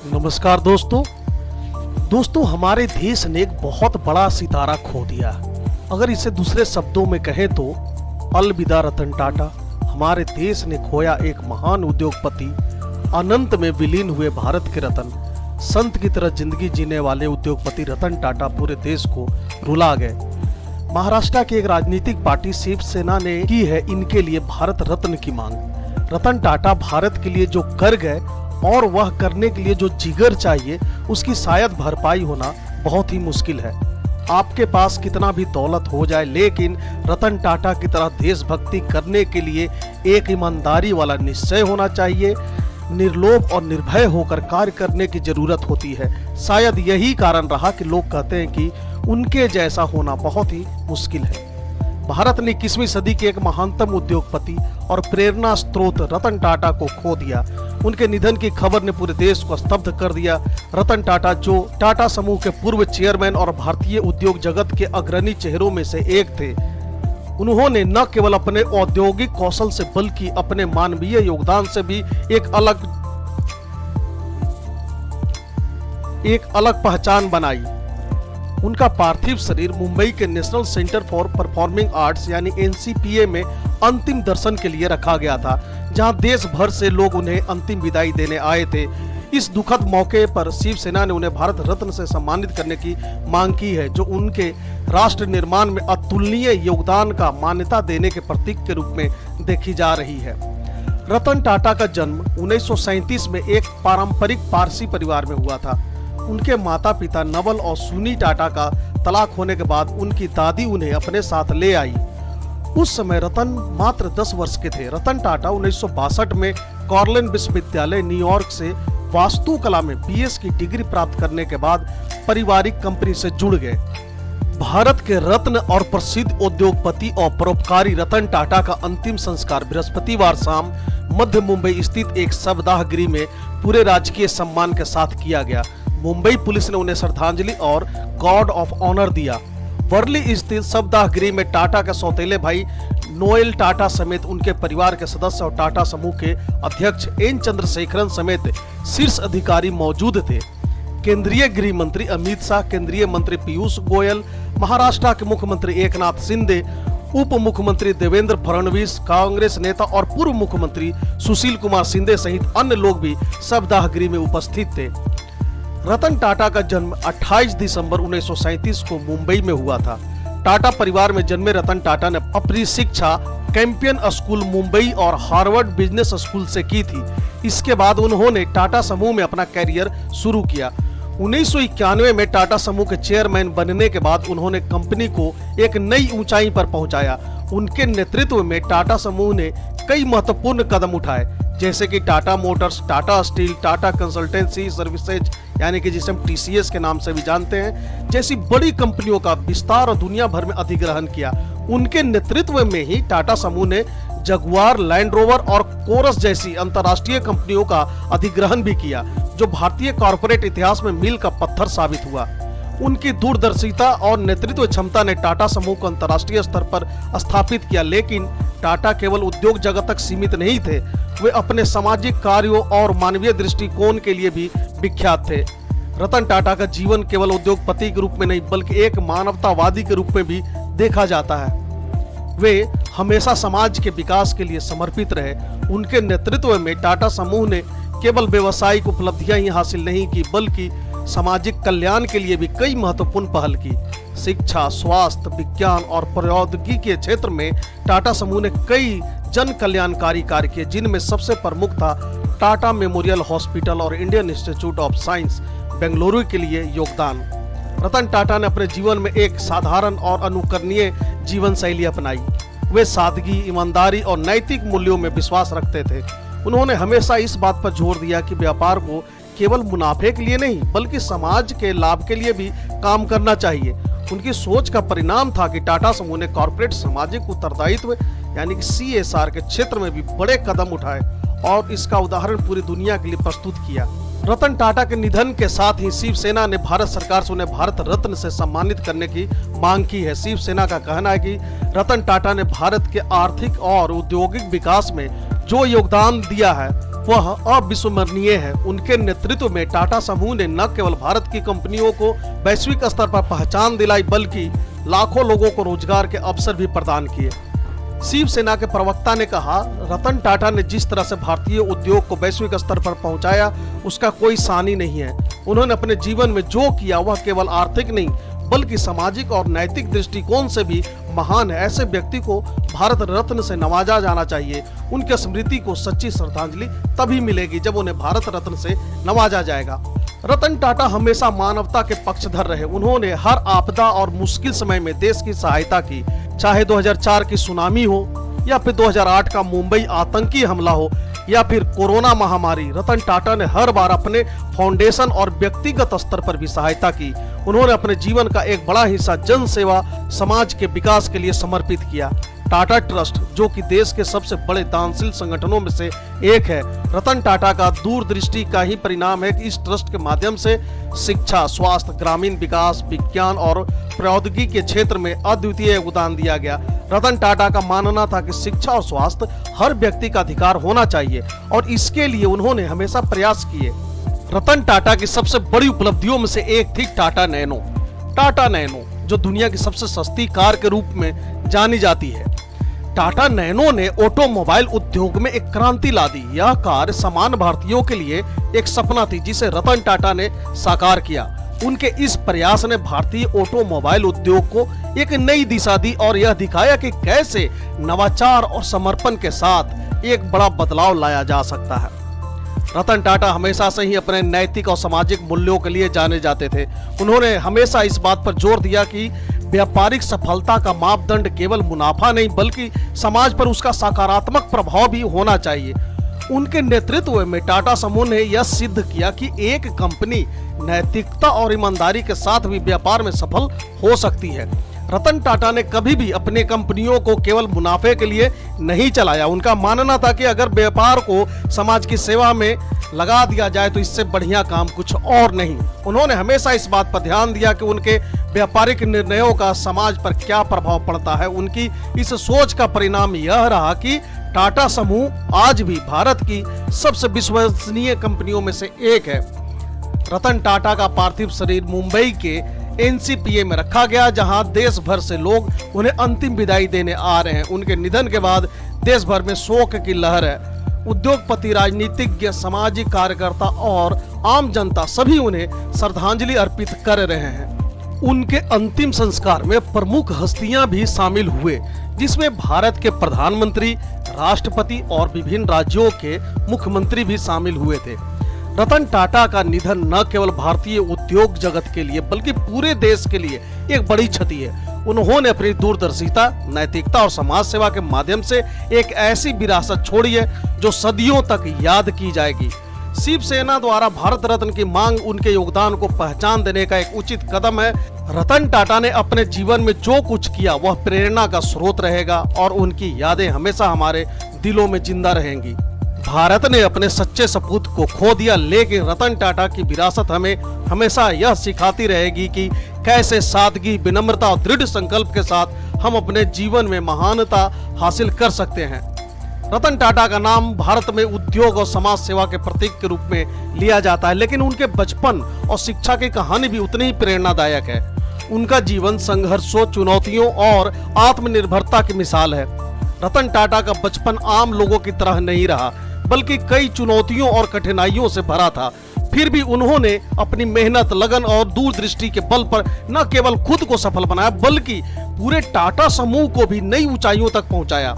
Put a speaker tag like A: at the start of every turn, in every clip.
A: नमस्कार दोस्तों हमारे देश ने एक बहुत बड़ा सितारा खो दिया। अगर इसे दूसरे शब्दों में कहें तो अलविदा रतन टाटा। हमारे देश ने खोया एक महान उद्योगपति, अनंत में विलीन हुए भारत के रतन, संत की तरह जिंदगी जीने वाले उद्योगपति रतन टाटा पूरे देश को रुला गए। महाराष्ट्र की एक राजनीतिक पार्टी शिवसेना ने की है इनके लिए भारत रत्न की मांग। रतन टाटा भारत के लिए जो कर गए और वह करने के लिए जो जिगर चाहिए उसकी शायद भरपाई होना बहुत ही मुश्किल है। आपके पास कितना भी दौलत हो जाए, लेकिन रतन टाटा की तरह देशभक्ति करने के लिए एक ईमानदारी वाला निश्चय होना चाहिए। निर्लोभ और निर्भय होकर कार्य करने की जरूरत होती है। शायद यही कारण रहा कि लोग कहते हैं कि उनके जैसा होना बहुत ही मुश्किल है। भारत ने 21वीं सदी के एक महानतम उद्योगपति और प्रेरणा स्रोत रतन टाटा को खो दिया। उनके निधन की खबर ने पूरे देश को स्तब्ध कर दिया। रतन टाटा, जो टाटा समूह के पूर्व चेयरमैन और भारतीय उद्योग जगत के अग्रणी चेहरों में से एक थे, उन्होंने न केवल अपने औद्योगिक कौशल से बल्कि अपने मानवीय योगदान से भी एक अलग पहचान बनाई। उनका पार्थिव शरीर मुंबई के national centre for performing arts यानी एनसीपीए में अंतिम दर्शन के लिए रखा गया था, जहां देश भर से लोग उन्हें अंतिम विदाई देने आए थे। इस दुखद मौके पर शिवसेना ने उन्हें भारत रत्न से सम्मानित करने की मांग की है, जो उनके राष्ट्र निर्माण में अतुलनीय योगदान का मान्यता देने के प्रतीक के रूप में देखी जा रही है। रतन टाटा का जन्म 1937 में एक पारंपरिक पारसी परिवार में हुआ था। उनके माता पिता नवल और सुनी टाटा का तलाक होने के बाद उनकी दादी उन्हें अपने साथ ले आई। उस समय रतन मात्र 10 वर्ष के थे। रतन टाटा 1962 में कॉर्नेल विश्वविद्यालय न्यूयॉर्क से वास्तुकला में बीएस की डिग्री प्राप्त करने के बाद पारिवारिक कंपनी से जुड़ गए। भारत के रत्न और प्रसिद्ध उद्योगपति और परोपकारी रतन टाटा का अंतिम संस्कार बृहस्पतिवार शाम मध्य मुंबई स्थित एक शवदाह गृह में पूरे राजकीय सम्मान के साथ किया गया। मुंबई पुलिस ने उन्हें श्रद्धांजलि और गार्ड ऑफ ऑनर दिया। वर्ली स्थित शवदाह गृह में टाटा के सौतेले भाई नोएल टाटा समेत उनके परिवार के सदस्य और टाटा समूह के अध्यक्ष एन चंद्रशेखरन समेत शीर्ष अधिकारी मौजूद थे। केंद्रीय गृह मंत्री अमित शाह, केंद्रीय मंत्री पीयूष गोयल, महाराष्ट्र के मुख्यमंत्री एकनाथ शिंदे, उप मुख्यमंत्री देवेंद्र फडणवीस, कांग्रेस नेता और पूर्व मुख्यमंत्री सुशील कुमार शिंदे सहित अन्य लोग भी शवदाह गृह में उपस्थित थे। रतन टाटा का जन्म 28 दिसंबर 1937 को मुंबई में हुआ था। टाटा परिवार में जन्मे रतन टाटा ने अपनी शिक्षा कैंपियन स्कूल मुंबई और हार्वर्ड बिजनेस स्कूल से की थी। इसके बाद उन्होंने टाटा समूह में अपना कैरियर शुरू किया। 1991 में टाटा समूह के चेयरमैन बनने के बाद उन्होंने कंपनी को एक नई ऊंचाई पर पहुंचाया। उनके नेतृत्व में टाटा समूह ने कई महत्वपूर्ण कदम उठाए, जैसे कि Tata Motors, Tata steel, Tata consultancy services यानी कि जिसे हम टीसीएस के नाम से भी जानते हैं, जैसी बड़ी कंपनियों का विस्तार और दुनिया भर में अधिग्रहण किया। उनके नेतृत्व में ही टाटा समूह ने जगुआर, लैंड रोवर और कोरस जैसी अंतर्राष्ट्रीय कंपनियों का अधिग्रहण भी किया, जो भारतीय कॉर्पोरेट इतिहास में मील का पत्थर साबित हुआ। उनकी दूरदर्शिता और नेतृत्व क्षमता ने टाटा समूह को अंतर्राष्ट्रीय स्तर पर स्थापित किया। लेकिन टाटा केवल उद्योग जगत तक सीमित नहीं थे, वे अपने सामाजिक कार्यों और मानवीय दृष्टिकोण के लिए भी विख्यात थे। रतन टाटा का जीवन केवल उद्योगपति के रूप में नहीं बल्कि एक मानवतावादी के रूप में भी देखा जाता है। वे हमेशा समाज के विकास के लिए समर्पित रहे। उनके नेतृत्व में टाटा समूह ने केवल व्यावसायिक उपलब्धियां ही हासिल नहीं की बल्कि सामाजिक कल्याण के लिए भी कई महत्वपूर्ण पहल की। शिक्षा, स्वास्थ्य, विज्ञान और प्रौद्योगिकी के क्षेत्र में टाटा समूह ने कई जन कल्याणकारी कार्य किए, जिनमें सबसे प्रमुख था टाटा मेमोरियल हॉस्पिटल और Indian institute of science Bengaluru के लिए योगदान। रतन टाटा ने अपने जीवन में एक साधारण और अनुकरणीय जीवन शैली अपनाई। वे सादगी, ईमानदारी और नैतिक मूल्यों में विश्वास रखते थे। उन्होंने हमेशा इस बात पर जोर दिया कि व्यापार को केवल मुनाफे के लिए नहीं बल्कि समाज के लाभ के लिए भी काम करना चाहिए। उनकी सोच का परिणाम था कि टाटा समूह ने कॉर्पोरेट सामाजिक उत्तरदायित्व यानी कि सीएसआर के क्षेत्र में भी बड़े कदम उठाए और इसका उदाहरण पूरी दुनिया के लिए प्रस्तुत किया। रतन टाटा के निधन के साथ ही शिवसेना ने भारत सरकार से उन्हें भारत रत्न से सम्मानित करने की मांग की है। शिवसेना का कहना है कि रतन टाटा ने भारत के आर्थिक और औद्योगिक विकास में जो योगदान दिया है वह अविस्मरणीय है। उनके नेतृत्व में टाटा समूह ने न केवल भारत की कंपनियों को वैश्विक स्तर पर पहचान दिलाई, बल्कि लाखों लोगों को रोजगार के अवसर भी प्रदान किए। शिवसेना के प्रवक्ता ने कहा, रतन टाटा ने जिस तरह से भारतीय उद्योग को वैश्विक स्तर पर पहुंचाया, उसका कोई सानी नहीं है। उन्होंने अपने जीवन में जो किया वह केवल आर्थिक नहीं बल्कि सामाजिक और नैतिक दृष्टिकोण से भी महान है। ऐसे व्यक्ति को भारत रत्न से नवाजा जाना चाहिए। उनकी स्मृति को सच्ची श्रद्धांजलि तभी मिलेगी जब उन्हें भारत रत्न से नवाजा जाएगा। रतन टाटा हमेशा मानवता के पक्षधर रहे। उन्होंने हर आपदा और मुश्किल समय में देश की सहायता की, चाहे 2004 की सुनामी हो या फिर 2008 का मुंबई आतंकी हमला हो या फिर कोरोना महामारी। रतन टाटा ने हर बार अपने फाउंडेशन और व्यक्तिगत स्तर पर भी सहायता की। उन्होंने अपने जीवन का एक बड़ा हिस्सा जन सेवा, समाज के विकास के लिए समर्पित किया। टाटा ट्रस्ट, जो कि देश के सबसे बड़े दानशील संगठनों में से एक है, रतन टाटा का दूरदृष्टि का ही परिणाम है कि इस ट्रस्ट के माध्यम से शिक्षा, स्वास्थ्य, ग्रामीण विकास, विज्ञान और प्रौद्योगिकी के क्षेत्र में अद्वितीय योगदान दिया गया। रतन टाटा का मानना था कि शिक्षा और स्वास्थ्य हर व्यक्ति का अधिकार होना चाहिए और इसके लिए उन्होंने हमेशा प्रयास किए। रतन टाटा की सबसे बड़ी उपलब्धियों में से एक थी टाटा नैनो। टाटा नैनो, जो दुनिया की सबसे सस्ती कार के रूप में जानी जाती है, टाटा नैनो ने ऑटोमोबाइल उद्योग में एक क्रांति ला दी। यह कार सामान्य भारतीयों के लिए एक सपना थी जिसे रतन टाटा ने साकार किया। उनके इस प्रयास ने भारतीय ऑटोमोबाइल उद्योग को एक नई दिशा दी और यह दिखाया कि कैसे नवाचार और समर्पण के साथ एक बड़ा बदलाव लाया जा सकता है। रतन टाटा हमेशा से ही अपने नैतिक और सामाजिक मूल्यों के लिए जाने जाते थे। उन्होंने हमेशा इस बात पर जोर दिया कि व्यापारिक सफलता का मापदंड केवल मुनाफा नहीं बल्कि समाज पर उसका सकारात्मक प्रभाव भी होना चाहिए। उनके नेतृत्व में टाटा समूह ने यह सिद्ध किया कि एक कंपनी नैतिकता और ईमानदारी के साथ भी व्यापार में सफल हो सकती है। रतन टाटा ने कभी भी अपने कंपनियों को केवल मुनाफे के लिए नहीं चलाया। उनका मानना था कि अगर व्यापार को समाज की सेवा में लगा दिया जाए तो इससे बढ़िया काम कुछ और नहीं। उन्होंने हमेशा इस बात पर ध्यान दिया कि उनके व्यापारिक निर्णयों का समाज पर क्या प्रभाव पड़ता है। उनकी इस सोच का परिणाम यह रहा कि टाटा समूह आज भी भारत की सबसे विश्वसनीय कंपनियों में से एक है। रतन टाटा का पार्थिव शरीर मुंबई के NCPA में रखा गया, जहां देश भर से लोग उन्हें अंतिम विदाई देने आ रहे हैं। उनके निधन के बाद देश भर में शोक की लहर है। उद्योगपति, राजनीतिज्ञ, सामाजिक कार्यकर्ता और आम जनता सभी उन्हें श्रद्धांजलि अर्पित कर रहे हैं। उनके अंतिम संस्कार में प्रमुख हस्तियां भी शामिल हुए, जिसमें भारत के प्रधानमंत्री, राष्ट्रपति और विभिन्न राज्यों के मुख्यमंत्री भी शामिल हुए थे। रतन टाटा का निधन न केवल भारतीय उद्योग जगत के लिए बल्कि पूरे देश के लिए एक बड़ी क्षति है। उन्होंने अपनी दूरदर्शिता, नैतिकता और समाज सेवा के माध्यम से एक ऐसी विरासत छोड़ी है जो सदियों तक याद की जाएगी। शिवसेना द्वारा भारत रत्न की मांग उनके योगदान को पहचान देने का एक उचित कदम है। रतन टाटा ने अपने जीवन में जो कुछ किया वह प्रेरणा का स्रोत रहेगा और उनकी यादें हमेशा हमारे दिलों में जिंदा रहेंगी। भारत ने अपने सच्चे सपूत को खो दिया, लेकिन रतन टाटा की विरासत हमें हमेशा यह सिखाती रहेगी कि कैसे सादगी, विनम्रता और दृढ़ संकल्प के साथ हम अपने जीवन में महानता हासिल कर सकते हैं। रतन टाटा का नाम भारत में उद्योग और समाज सेवा के प्रतीक के रूप में लिया जाता है, लेकिन उनके बचपन और शिक्षा की कहानी भी उतनी ही प्रेरणादायक है। उनका जीवन संघर्षों, चुनौतियों और आत्मनिर्भरता की मिसाल है। रतन टाटा का बचपन आम लोगों की तरह नहीं रहा, बल्कि कई चुनौतियों और कठिनाइयों से भरा था। फिर भी उन्होंने अपनी मेहनत, लगन और दूरदृष्टि के बल पर न केवल खुद को सफल बनाया बल्कि पूरे टाटा समूह को भी नई ऊंचाइयों तक पहुंचाया।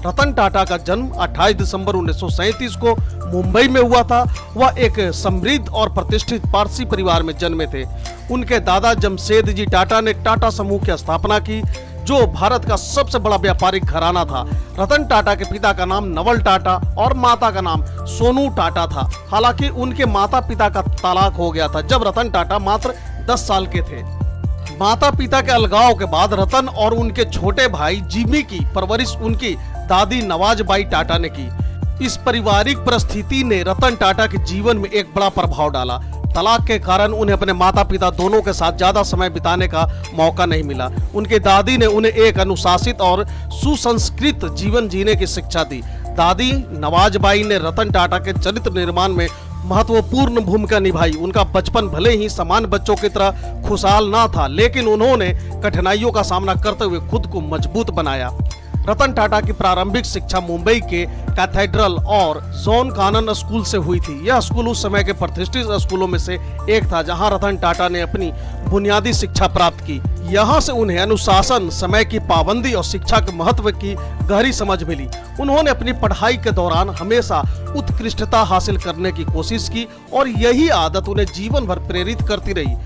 A: रतन टाटा का जन्म 28 दिसंबर 1937 को मुंबई में हुआ था। वह एक समृद्ध और प्रतिष्ठित पारसी परिवार में जन्मे थे। उनके दादा जमशेद जी टाटा ने टाटा समूह की स्थापना की, जो भारत का सबसे बड़ा व्यापारिक घराना था। रतन टाटा के पिता का नाम नवल टाटा और माता का नाम सोनू टाटा था। हालांकि उनके माता पिता का तलाक हो गया था जब रतन टाटा मात्र 10 साल के थे। माता पिता के अलगाव के बाद रतन और उनके छोटे भाई जिमी की परवरिश उनकी दादी नवाजबाई टाटा ने की। इस पारिवारिक परिस्थिति ने रतन टाटा के जीवन में एक बड़ा प्रभाव डाला। तलाक के कारण उन्हें अपने माता पिता दोनों के साथ ज्यादा समय बिताने का मौका नहीं मिला। उनकी दादी ने उन्हें एक अनुशासित और सुसंस्कृत जीवन जीने की शिक्षा दी। दादी नवाजबाई ने रतन टाटा के चरित्र निर्माण में महत्वपूर्ण भूमिका निभाई। उनका बचपन भले ही सामान्य बच्चों की तरह खुशहाल ना था, लेकिन उन्होंने कठिनाइयों का सामना करते हुए खुद को मजबूत बनाया। रतन टाटा की प्रारंभिक शिक्षा मुंबई के कैथेड्रल और जॉन कानन स्कूल से हुई थी। यह स्कूल उस समय के प्रतिष्ठित स्कूलों में से एक था, जहां रतन टाटा ने अपनी बुनियादी शिक्षा प्राप्त की। यहां से उन्हें अनुशासन, समय की पाबंदी और शिक्षा के महत्व की गहरी समझ मिली। उन्होंने अपनी पढ़ाई के दौरान हमेशा उत्कृष्टता हासिल करने की कोशिश की और यही आदत उन्हें जीवन भर प्रेरित करती रही।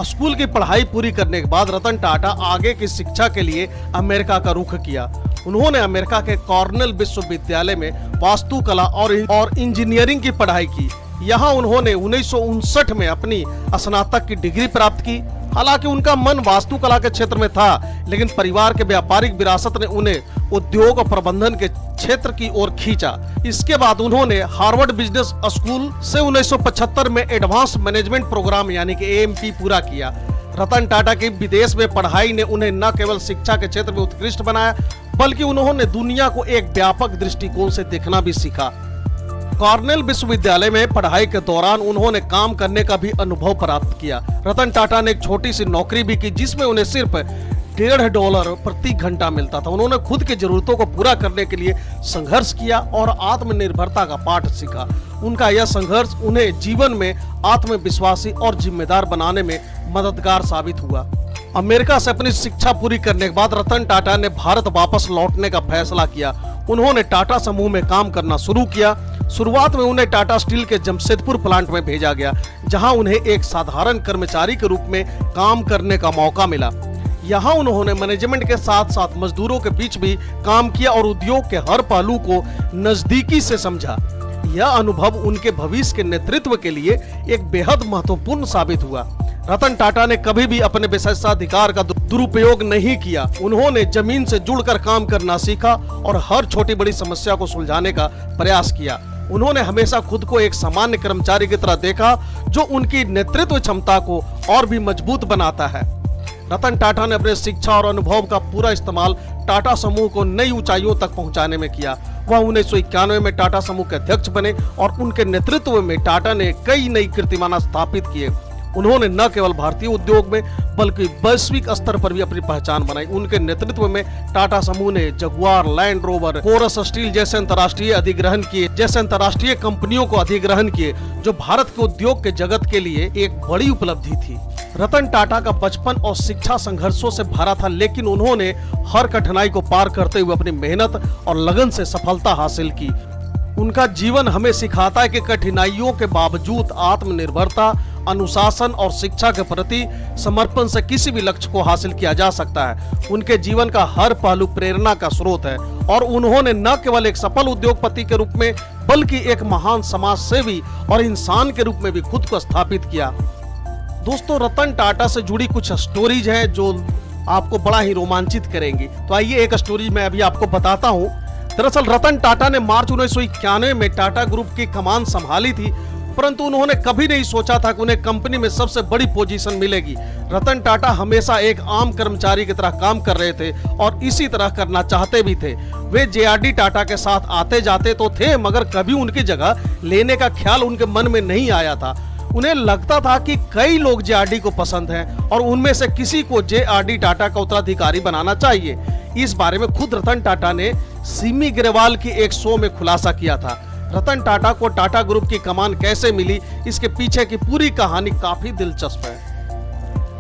A: स्कूल की पढ़ाई पूरी करने के बाद रतन टाटा आगे की शिक्षा के लिए अमेरिका का रुख किया। उन्होंने अमेरिका के कॉर्नेल विश्वविद्यालय में वास्तुकला और इंजीनियरिंग की पढ़ाई की। यहाँ उन्होंने 1959 में अपनी स्नातक की डिग्री प्राप्त की। हालांकि उनका मन वास्तुकला के क्षेत्र में था, लेकिन परिवार के व्यापारिक विरासत ने उन्हें उद्योग और प्रबंधन के क्षेत्र की ओर खींचा। इसके बाद उन्होंने हार्वर्ड बिजनेस स्कूल से 1975 में एडवांस मैनेजमेंट प्रोग्राम यानी कि AMP पूरा किया। रतन टाटा की विदेश में पढ़ाई ने उन्हें न केवल शिक्षा के क्षेत्र में उत्कृष्ट बनाया, बल्कि उन्होंने दुनिया को एक व्यापक दृष्टिकोण से देखना भी सीखा। कॉर्नेल विश्वविद्यालय में पढ़ाई के दौरान उन्होंने काम करने का भी अनुभव प्राप्त किया। रतन टाटा ने एक छोटी सी नौकरी भी की, जिसमें उन्हें सिर्फ $1.5 प्रति घंटा मिलता था। उन्होंने खुद की जरूरतों को पूरा करने के लिए संघर्ष किया और आत्मनिर्भरता का पाठ सीखा। उनका यह संघर्ष उन्हें जीवन में आत्मविश्वासी और जिम्मेदार बनाने में मददगार साबित हुआ। अमेरिका से अपनी शिक्षा पूरी करने के बाद रतन टाटा ने भारत वापस लौटने का फैसला किया। उन्होंने टाटा समूह में काम करना शुरू किया। शुरुआत में उन्हें टाटा स्टील के जमशेदपुर प्लांट में भेजा गया, जहां उन्हें एक साधारण कर्मचारी के रूप में काम करने का मौका मिला। यहाँ उन्होंने मैनेजमेंट के साथ साथ मजदूरों के बीच भी काम किया और उद्योग के हर पहलू को नजदीकी से समझा। यह अनुभव उनके भविष्य के नेतृत्व के लिए एक बेहद महत्वपूर्ण साबित हुआ। रतन टाटा ने कभी भी अपने विशेषाधिकार का दुरुपयोग नहीं किया। उन्होंने जमीन से जुड़कर काम करना सीखा और हर छोटी बड़ी समस्या को सुलझाने का प्रयास किया। उन्होंने हमेशा खुद को एक सामान्य कर्मचारी की तरह देखा, जो उनकी नेतृत्व क्षमता को और भी मजबूत बनाता है। रतन टाटा ने अपने शिक्षा और अनुभव का पूरा इस्तेमाल टाटा समूह को नई ऊंचाइयों तक पहुंचाने में किया। वह 1991 में टाटा समूह के अध्यक्ष बने और उनके नेतृत्व में टाटा ने कई नई कीर्तिमान स्थापित किए। उन्होंने न केवल भारतीय उद्योग में बल्कि वैश्विक स्तर पर भी अपनी पहचान बनाई। उनके नेतृत्व में टाटा समूह ने Jaguar, Land Rover, Corus steel जैसे अंतर्राष्ट्रीय कंपनियों को अधिग्रहण किए, जो भारत के उद्योग के जगत के लिए एक बड़ी उपलब्धि थी। रतन टाटा का बचपन और शिक्षा संघर्षों से भरा था, लेकिन उन्होंने हर कठिनाई को पार करते हुए अपनी मेहनत और लगन से सफलता हासिल की। उनका जीवन हमें सिखाता है कि कठिनाइयों के बावजूद आत्मनिर्भरता, अनुशासन और शिक्षा के प्रति समर्पण से किसी भी लक्ष्य को हासिल किया जा सकता है। उनके जीवन का हर पहलू प्रेरणा का स्रोत है और उन्होंने न केवल एक सफल उद्योगपति के रूप में बल्कि एक महान समाज सेवी और इंसान के रूप में भी खुद को स्थापित किया। दोस्तों, रतन टाटा से जुड़ी कुछ स्टोरीज हैं जो आपको बड़ा ही रोमांचित करेंगी। तो आइए एक स्टोरी मैं अभी आपको बताता हूँ। दरअसल रतन टाटा ने मार्च 1991 में टाटा ग्रुप की कमान संभाली थी, परंतु उन्होंने कभी नहीं सोचा था कि उन्हें कंपनी में सबसे बड़ी पोजीशन मिलेगी। रतन टाटा हमेशा एक आम कर्मचारी की तरह काम कर रहे थे और इसी तरह करना चाहते भी थे। वे JRD टाटा के साथ आते जाते तो थे, मगर कभी उनकी जगह लेने का ख्याल उनके मन में नहीं आया था। उन्हें लगता था कि कई लोग JRD को पसंद हैं और उनमें से किसी को JRD टाटा का उत्तराधिकारी बनाना चाहिए। इस बारे में खुद रतन टाटा ने सिमी ग्रेवाल की एक शो में खुलासा किया था। रतन टाटा को टाटा ग्रुप की कमान कैसे मिली, इसके पीछे की पूरी कहानी काफी दिलचस्प है।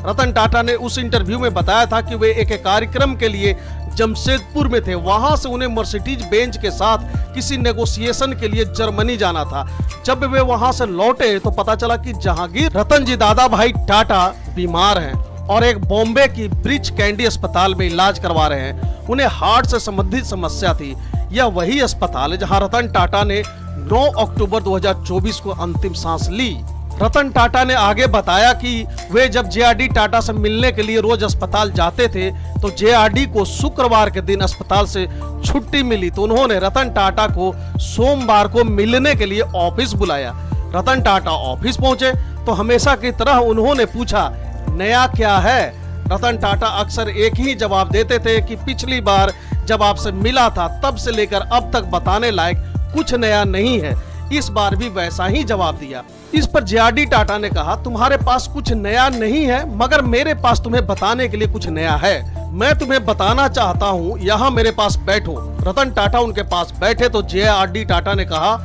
A: रतन टाटा ने उस इंटरव्यू में बताया था कि वे एक कार्यक्रम के लिए जमशेदपुर में थे। वहां से उन्हें मर्सिडीज बेंज के साथ किसी नेगोशिएशन के लिए जर्मनी जाना था। जब वे वहां से लौटे तो पता चला कि जहांगीर रतन जी दादा भाई टाटा बीमार हैं और एक बॉम्बे की ब्रिच कैंडी अस्पताल में इलाज करवा रहे हैं। उन्हें हार्ट से संबंधित समस्या थी। यह वही अस्पताल है जहां रतन टाटा ने 9 अक्टूबर 2024 को अंतिम सांस ली। रतन टाटा ने आगे बताया कि वे जब JRD टाटा से मिलने के लिए रोज अस्पताल जाते थे तो JRD को शुक्रवार के दिन अस्पताल से छुट्टी मिली, तो उन्होंने रतन टाटा को सोमवार को मिलने के लिए ऑफिस बुलाया। रतन टाटा ऑफिस पहुंचे तो हमेशा की तरह उन्होंने पूछा, नया क्या है? रतन टाटा अक्सर एक ही जवाब देते थे कि पिछली बार जब आपसे मिला था तब से लेकर अब तक बताने लायक कुछ नया नहीं है। इस बार भी वैसा ही जवाब दिया। इस पर जेआरडी टाटा ने कहा, तुम्हारे पास कुछ नया नहीं है, मगर मेरे पास तुम्हें बताने के लिए कुछ नया है। मैं तुम्हें बताना चाहता हूँ, यहाँ मेरे पास बैठो। रतन टाटा उनके पास बैठे तो जेआरडी टाटा ने कहा,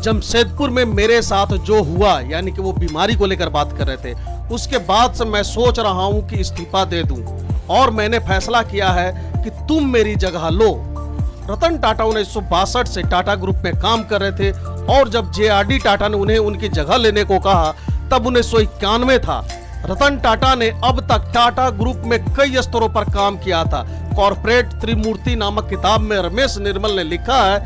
A: जमशेदपुर में मेरे साथ जो हुआ, यानी कि वो बीमारी को लेकर बात कर रहे थे, उसके बाद से मैं सोच रहा हूँ कि इस्तीफा दे दूं और मैंने फैसला किया है कि तुम मेरी जगह लो। रतन टाटा 1962 से टाटा ग्रुप में काम कर रहे थे और जब जेआरडी टाटा ने उन्हें उनकी जगह लेने को कहा तब 1991 था। रतन टाटा ने अब तक टाटा ग्रुप में कई स्तरों पर काम किया था। कॉर्पोरेट त्रिमूर्ति नामक किताब में रमेश निर्मल ने लिखा है,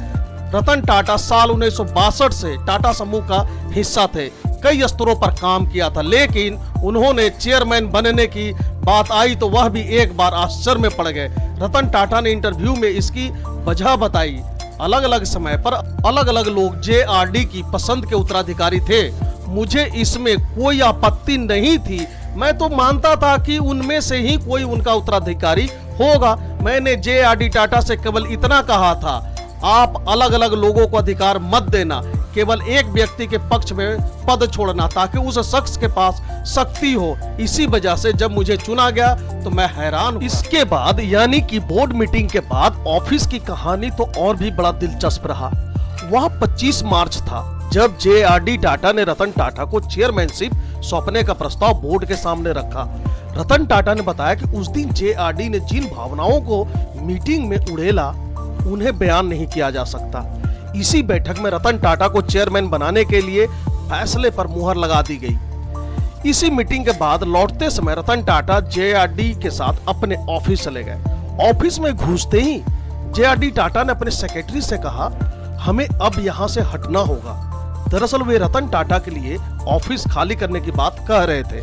A: रतन टाटा साल 1962 से टाटा समूह का हिस्सा थे, कई स्तरों पर काम किया था, लेकिन उन्होंने चेयरमैन बनने की बात आई तो वह भी एक बार आश्चर्य में पड़ गए। रतन टाटा ने इंटरव्यू में इसकी वजह बताई। अलग अलग समय पर अलग अलग लोग जेआरडी की पसंद के उत्तराधिकारी थे। मुझे इसमें कोई आपत्ति नहीं थी। मैं तो मानता था कि उनमें से ही कोई उनका उत्तराधिकारी होगा। मैंने जेआरडी टाटा से केवल इतना कहा था, आप अलग अलग लोगों को अधिकार मत देना, केवल एक व्यक्ति के पक्ष में पद छोड़ना ताकि उस शख्स के पास शक्ति हो। इसी वजह से जब मुझे चुना गया तो मैं हैरान हूं। इसके बाद यानी कि बोर्ड मीटिंग के बाद ऑफिस की कहानी तो और भी बड़ा दिलचस्प रहा। वह 25 मार्च था जब जेआरडी टाटा ने रतन टाटा को चेयरमैनशिप सौंपने का प्रस्ताव बोर्ड के सामने रखा। रतन टाटा ने बताया कि उस दिन जेआरडी ने जिन भावनाओं को मीटिंग में उड़ेला उन्हें बयान नहीं किया जा सकता। इसी बैठक में रतन टाटा को चेयरमैन बनाने के लिए फैसले पर मुहर लगा दी गई। इसी मीटिंग के बाद लौटते समय रतन टाटा जेआरडी के साथ अपने ऑफिस चले गए। ऑफिस में घुसते ही जेआरडी टाटा ने अपने सेक्रेटरी से कहा, हमें अब यहाँ से हटना होगा। दरअसल वे रतन टाटा के लिए ऑफिस खाली करने की बात कह रहे थे,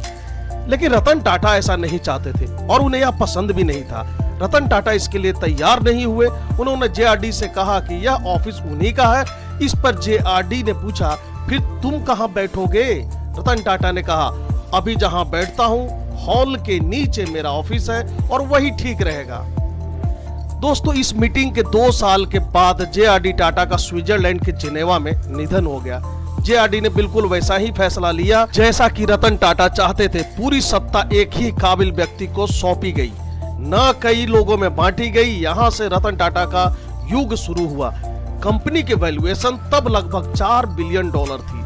A: लेकिन रतन टाटा ऐसा नहीं चाहते थे और उन्हें यह पसंद भी नहीं था। रतन टाटा इसके लिए तैयार नहीं हुए। उन्होंने जेआरडी से कहा कि यह ऑफिस उन्हीं का है। इस पर जेआरडी ने पूछा, फिर तुम कहां बैठोगे? रतन टाटा ने कहा, अभी जहां बैठता हूं हॉल के नीचे मेरा ऑफिस है और वही ठीक रहेगा। दोस्तों, इस मीटिंग के 2 साल के बाद जेआरडी टाटा का स्विट्जरलैंड के जिनेवा में निधन हो गया। जेआरडी ने बिल्कुल वैसा ही फैसला लिया जैसा कि रतन टाटा चाहते थे। पूरी सत्ता एक ही काबिल व्यक्ति को सौंपी गई, न कई लोगों में बांटी गई। यहाँ से रतन टाटा का युग शुरू हुआ। कंपनी की वैल्यूएशन तब लगभग $4 बिलियन थी।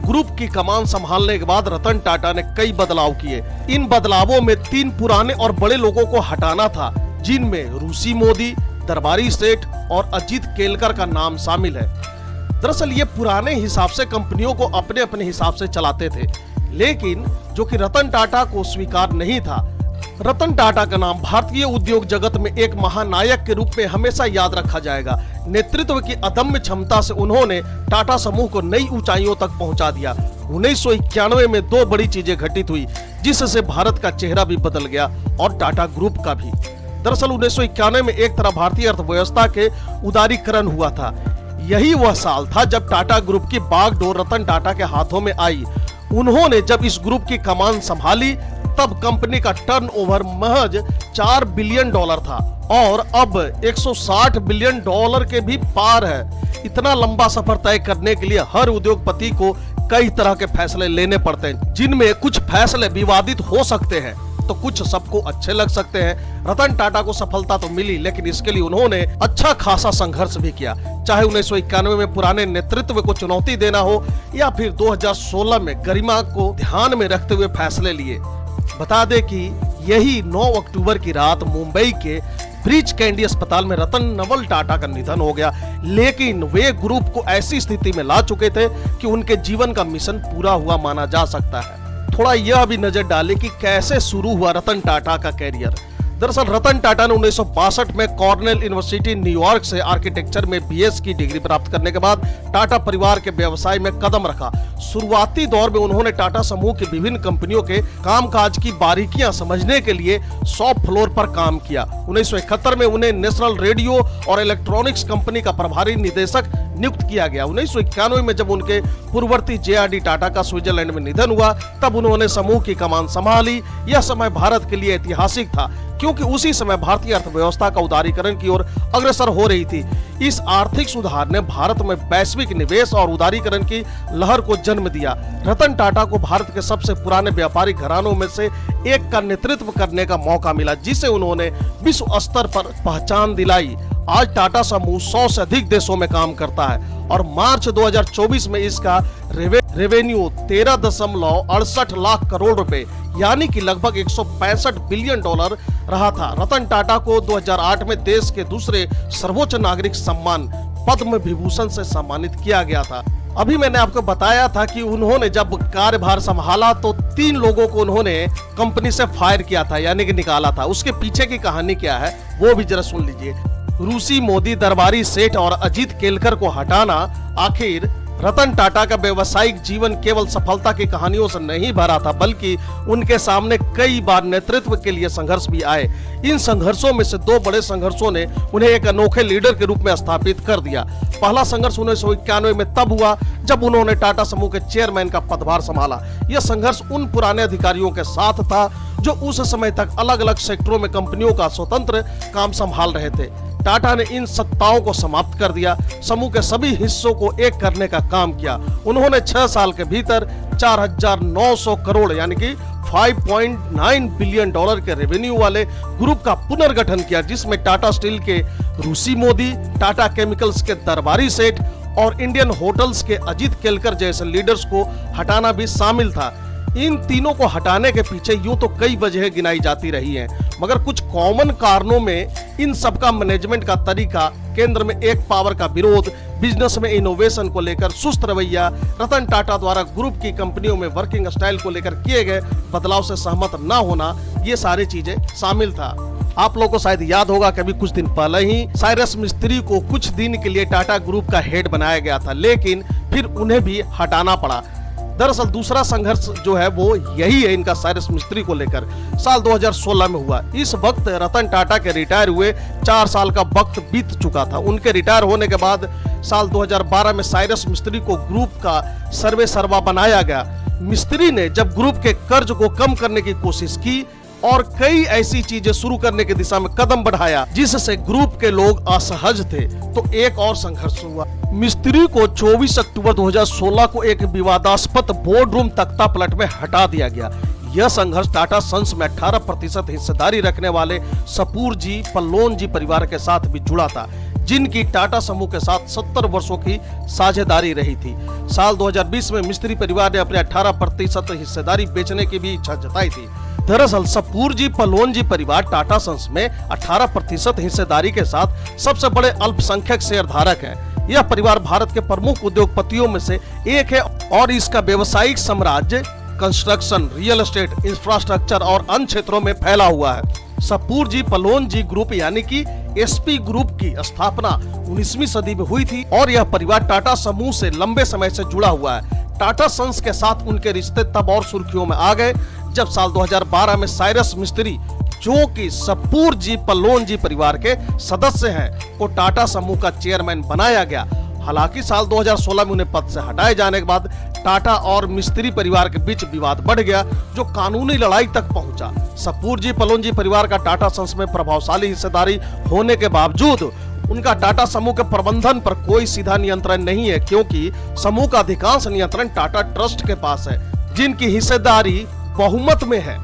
A: ग्रुप की कमान संभालने के बाद रतन टाटा ने कई बदलाव किए। इन बदलावों में 3 पुराने और बड़े लोगों को हटाना था, जिनमें ऋषि मोदी, दरबारी सेठ और अजीत केलकर का नाम शामिल है। दरअसल ये पुराने हिसाब से कंपनियों को अपने अपने हिसाब से चलाते थे, लेकिन जो कि रतन टाटा को स्वीकार नहीं था। रतन टाटा का नाम भारतीय उद्योग जगत में एक महानायक के रूप में हमेशा याद रखा जाएगा। नेतृत्व की अदम्य क्षमता से उन्होंने टाटा समूह को नई ऊंचाइयों तक पहुंचा दिया। 1991 में 2 बड़ी चीजें घटित हुई, जिससे भारत का चेहरा भी बदल गया और टाटा ग्रुप का भी। दरअसल 1991 में एक तरह भारतीय अर्थव्यवस्था के उदारीकरण हुआ था। यही वह साल था जब टाटा ग्रुप की बागडोर रतन टाटा के हाथों में आई। उन्होंने जब इस ग्रुप की कमान संभाली तब कंपनी का टर्नओवर महज $4 बिलियन था और अब $160 बिलियन के भी पार है। इतना लंबा सफर तय करने के लिए हर उद्योगपति को कई तरह के फैसले लेने पड़ते हैं, जिनमें कुछ फैसले विवादित हो सकते हैं तो कुछ सबको अच्छे लग सकते हैं। रतन टाटा को सफलता तो मिली, लेकिन इसके लिए उन्होंने अच्छा खासा संघर्ष भी किया। चाहे 1991 में पुराने नेतृत्व को चुनौती देना हो या फिर 2016 में गरिमा को ध्यान में रखते हुए फैसले लिए। बता दें कि यही 9 अक्टूबर की रात मुंबई के ब्रीच कैंडी अस्पताल में रतन नवल टाटा का निधन हो गया, लेकिन वे ग्रुप को ऐसी स्थिति में ला चुके थे कि उनके जीवन का मिशन पूरा हुआ माना जा सकता है। थोड़ा यह भी नजर डालें कि कैसे शुरू हुआ रतन टाटा का कैरियर। दरअसल रतन टाटा ने 1962 में कॉर्नेल यूनिवर्सिटी न्यूयॉर्क से आर्किटेक्चर में बीएस की डिग्री प्राप्त करने के बाद टाटा परिवार के व्यवसाय में कदम रखा। शुरुआती दौर में उन्होंने टाटा समूह की विभिन्न कंपनियों के कामकाज की बारीकियां समझने के लिए शॉप फ्लोर पर काम किया। 1971 में उन्हें नेशनल रेडियो और इलेक्ट्रॉनिक्स कंपनी का प्रभारी निदेशक नियुक्त किया गया। 1991 में जब उनके पूर्ववर्ती JRD टाटा का स्विट्जरलैंड में निधन हुआ, तब उन्होंने समूह की कमान संभाली। यह समय भारत के लिए ऐतिहासिक था, क्योंकि उसी समय भारतीय अर्थव्यवस्था का उदारीकरण की ओर अग्रसर हो रही थी। इस आर्थिक सुधार ने भारत में वैश्विक निवेश और उदारीकरण की लहर को जन्म दिया। रतन टाटा को भारत के सबसे पुराने व्यापारिक घरानों में से एक का नेतृत्व करने का मौका मिला, जिसे उन्होंने विश्व स्तर पर पहचान दिलाई। आज टाटा समूह 100 से अधिक देशों में काम करता है और मार्च 2024 में इसका रेवेन्यू 13.68 लाख करोड़ रुपए यानी कि लगभग 165 बिलियन डॉलर रहा था। रतन टाटा को 2008 में देश के दूसरे सर्वोच्च नागरिक सम्मान पद्म विभूषण से सम्मानित किया गया था। अभी मैंने आपको बताया था कि उन्होंने जब कार्यभार संभाला तो 3 लोगों को उन्होंने कंपनी से फायर किया था, यानी कि निकाला था। उसके पीछे की कहानी क्या है वो भी जरा सुन लीजिए। रूसी मोदी दरबारी सेठ और अजीत केलकर को हटाना। आखिर रतन टाटा का व्यवसायिक जीवन केवल सफलता की कहानियों से नहीं भरा था, बल्कि उनके सामने कई बार नेतृत्व के लिए संघर्ष भी आए। इन संघर्षों में से 2 बड़े संघर्षों ने उन्हें एक अनोखे लीडर के रूप में स्थापित कर दिया। पहला संघर्ष 1991 में तब हुआ जब उन्होंने टाटा समूह के चेयरमैन का पदभार संभाला। यह संघर्ष उन पुराने अधिकारियों के साथ था जो उस समय तक अलग अलग सेक्टरों में कंपनियों का स्वतंत्र काम संभाल रहे थे। टाटा ने इन सत्ताओं को समाप्त कर दिया, समूह के सभी हिस्सों को एक करने का काम किया। उन्होंने 6 साल के भीतर 4,900 करोड़ यानी कि 5.9 बिलियन डॉलर के रेवेन्यू वाले ग्रुप का पुनर्गठन किया, जिसमें टाटा स्टील के रूसी मोदी, टाटा केमिकल्स के दरबारी सेठ और इंडियन होटल्स के अजीत केलकर जैसे लीडर्स को हटाना भी शामिल था। इन तीनों को हटाने के पीछे यूं तो कई वजहें गिनाई जाती रही हैं, मगर कुछ कॉमन कारणों में इन सबका मैनेजमेंट का तरीका, केंद्र में एक पावर का विरोध, बिजनेस में इनोवेशन को लेकर सुस्त रवैया, रतन टाटा द्वारा ग्रुप की कंपनियों में वर्किंग स्टाइल को लेकर किए गए बदलाव से सहमत न होना, ये सारी चीजें शामिल था। आप लोगों को शायद याद होगा कि अभी कुछ दिन पहले ही साइरस मिस्त्री को कुछ दिन के लिए टाटा ग्रुप का हेड बनाया गया था, लेकिन फिर उन्हें भी हटाना पड़ा। दरअसल दूसरा संघर्ष जो है वो यही है इनका साइरस मिस्त्री को लेकर, साल 2016 में हुआ। इस वक्त रतन टाटा के रिटायर हुए 4 साल का वक्त बीत चुका था। उनके रिटायर होने के बाद साल 2012 में साइरस मिस्त्री को ग्रुप का सर्वे सर्वा बनाया गया। मिस्त्री ने जब ग्रुप के कर्ज को कम करने की कोशिश की और कई ऐसी चीजें शुरू करने की दिशा में कदम बढ़ाया जिससे ग्रुप के लोग असहज थे, तो एक और संघर्ष हुआ। मिस्त्री को 24 अक्टूबर 2016 को एक विवादास्पद बोर्ड रूम तख्ता पलट में हटा दिया गया। यह संघर्ष टाटा सन्स में 18% हिस्सेदारी रखने वाले सपूर जी पल्लोन जी परिवार के साथ भी जुड़ा था, जिनकी टाटा समूह के साथ 70 वर्षों की साझेदारी रही थी। साल 2020 में मिस्त्री परिवार ने अपने 18% हिस्सेदारी बेचने की भी इच्छा जताई थी। दरअसल सपूर जी पलोन जी परिवार टाटा सन्स में 18% हिस्सेदारी के साथ सबसे बड़े अल्पसंख्यक शेयरधारक है। यह परिवार भारत के प्रमुख उद्योगपतियों में से एक है और इसका व्यवसायिक साम्राज्य कंस्ट्रक्शन, रियल एस्टेट, इंफ्रास्ट्रक्चर और अन्य क्षेत्रों में फैला हुआ है। सपूर जी पलोन जी ग्रुप यानी कि SP ग्रुप की स्थापना 19वीं सदी में हुई थी और यह परिवार टाटा समूह से लंबे समय से जुड़ा हुआ है। टाटा सन्स के साथ उनके रिश्ते तब और सुर्खियों में आ गए जब साल 2012 में साइरस मिस्त्री, जो कि सपूर जी पल्लोन जी परिवार के सदस्य हैं, को टाटा समूह का चेयरमैन बनाया गया। हालांकि साल 2016 में उन्हें पद से हटाए जाने के बाद टाटा और मिस्त्री परिवार के बीच विवाद बढ़ गया, जो कानूनी लड़ाई तक पहुंचा। सपूर जी पल्लोन जी परिवार का टाटा सन्स में प्रभावशाली हिस्सेदारी होने के बावजूद उनका टाटा समूह के प्रबंधन पर कोई सीधा नियंत्रण नहीं है, क्योंकि समूह का अधिकांश नियंत्रण टाटा ट्रस्ट के पास है, जिनकी हिस्सेदारी बहुमत में है।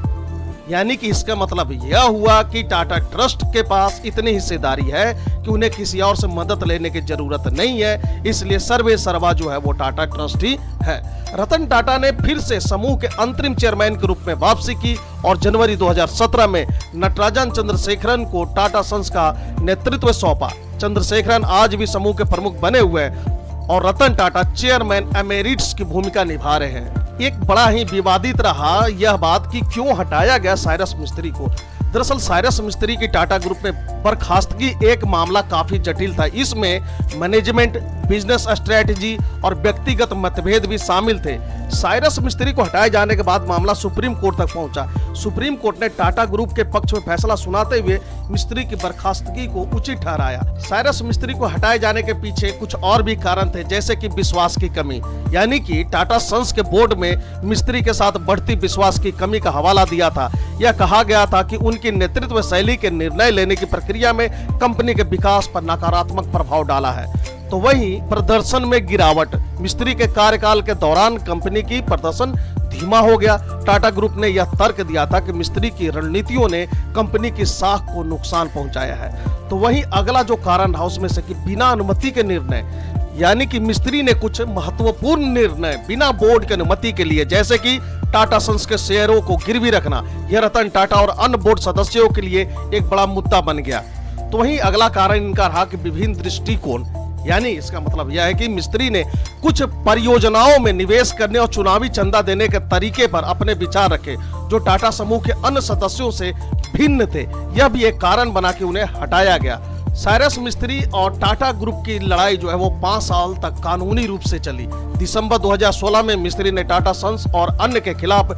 A: यानी कि इसका मतलब यह हुआ कि टाटा ट्रस्ट के पास इतनी हिस्सेदारी है कि उन्हें किसी और से मदद लेने की जरूरत नहीं है, इसलिए सर्वे सर्वा जो है वो टाटा ट्रस्ट ही है। रतन टाटा ने फिर से समूह के अंतरिम चेयरमैन के रूप में वापसी की और जनवरी 2017 में नटराजन चंद्रशेखरन को टाटा सन्स का नेतृत्व सौंपा। चंद्रशेखरन आज भी समूह के प्रमुख बने हुए हैं और रतन टाटा चेयरमैन एमेरिट्स की भूमिका निभा रहे हैं। एक बड़ा ही विवादित रहा यह बात कि क्यों हटाया गया साइरस मिस्त्री को। दरअसल साइरस मिस्त्री की टाटा ग्रुप में बर्खास्तगी एक मामला काफी जटिल था। इसमें मैनेजमेंट, बिजनेस स्ट्रेटजी और व्यक्तिगत मतभेद भी शामिल थे। साइरस मिस्त्री को हटाए जाने के बाद मामला सुप्रीम कोर्ट तक पहुंचा। सुप्रीम कोर्ट ने टाटा ग्रुप के पक्ष में फैसला सुनाते हुए मिस्त्री की बर्खास्तगी को उचित ठहराया। साइरस मिस्त्री को हटाए जाने के पीछे कुछ और भी कारण थे, जैसे कि विश्वास की कमी, यानी कि टाटा सन्स के बोर्ड में मिस्त्री के साथ बढ़ती विश्वास की कमी का हवाला दिया था। यह कहा गया था कि उनकी नेतृत्व शैली के निर्णय लेने की प्रक्रिया में कंपनी के विकास पर नकारात्मक प्रभाव डाला है। तो वहीं प्रदर्शन में गिरावट, मिस्त्री के कार्यकाल के दौरान कंपनी की प्रदर्शन धीमा हो गया। टाटा ग्रुप ने यह तर्क दिया था कि मिस्त्री की रणनीतियों ने कंपनी की साख को नुकसान पहुंचाया है। तो वहीं अगला जो कारण रहा उसमें से कि बिना अनुमति के निर्णय, यानी कि मिस्त्री ने कुछ महत्वपूर्ण निर्णय बिना बोर्ड की अनुमति के लिए, जैसे कि टाटा सन्स के शेयरों को गिरवी रखना, यह रतन टाटा और अन्य बोर्ड सदस्यों के लिए एक बड़ा मुद्दा बन गया। तो वहीं अगला कारण इनका रहा कि विभिन्न दृष्टिकोण, यानी इसका मतलब यह है कि मिस्त्री ने कुछ परियोजनाओं में निवेश करने और चुनावी चंदा देने के तरीके पर अपने विचार रखे, जो टाटा समूह के अन्य सदस्यों से भिन्न थे। यह भी एक कारण बना कि उन्हें हटाया गया। साइरस मिस्त्री और टाटा ग्रुप की लड़ाई जो है वो 5 साल तक कानूनी रूप से चली। दिसंबर 2016 में मिस्त्री ने टाटा सन्स और अन्य के खिलाफ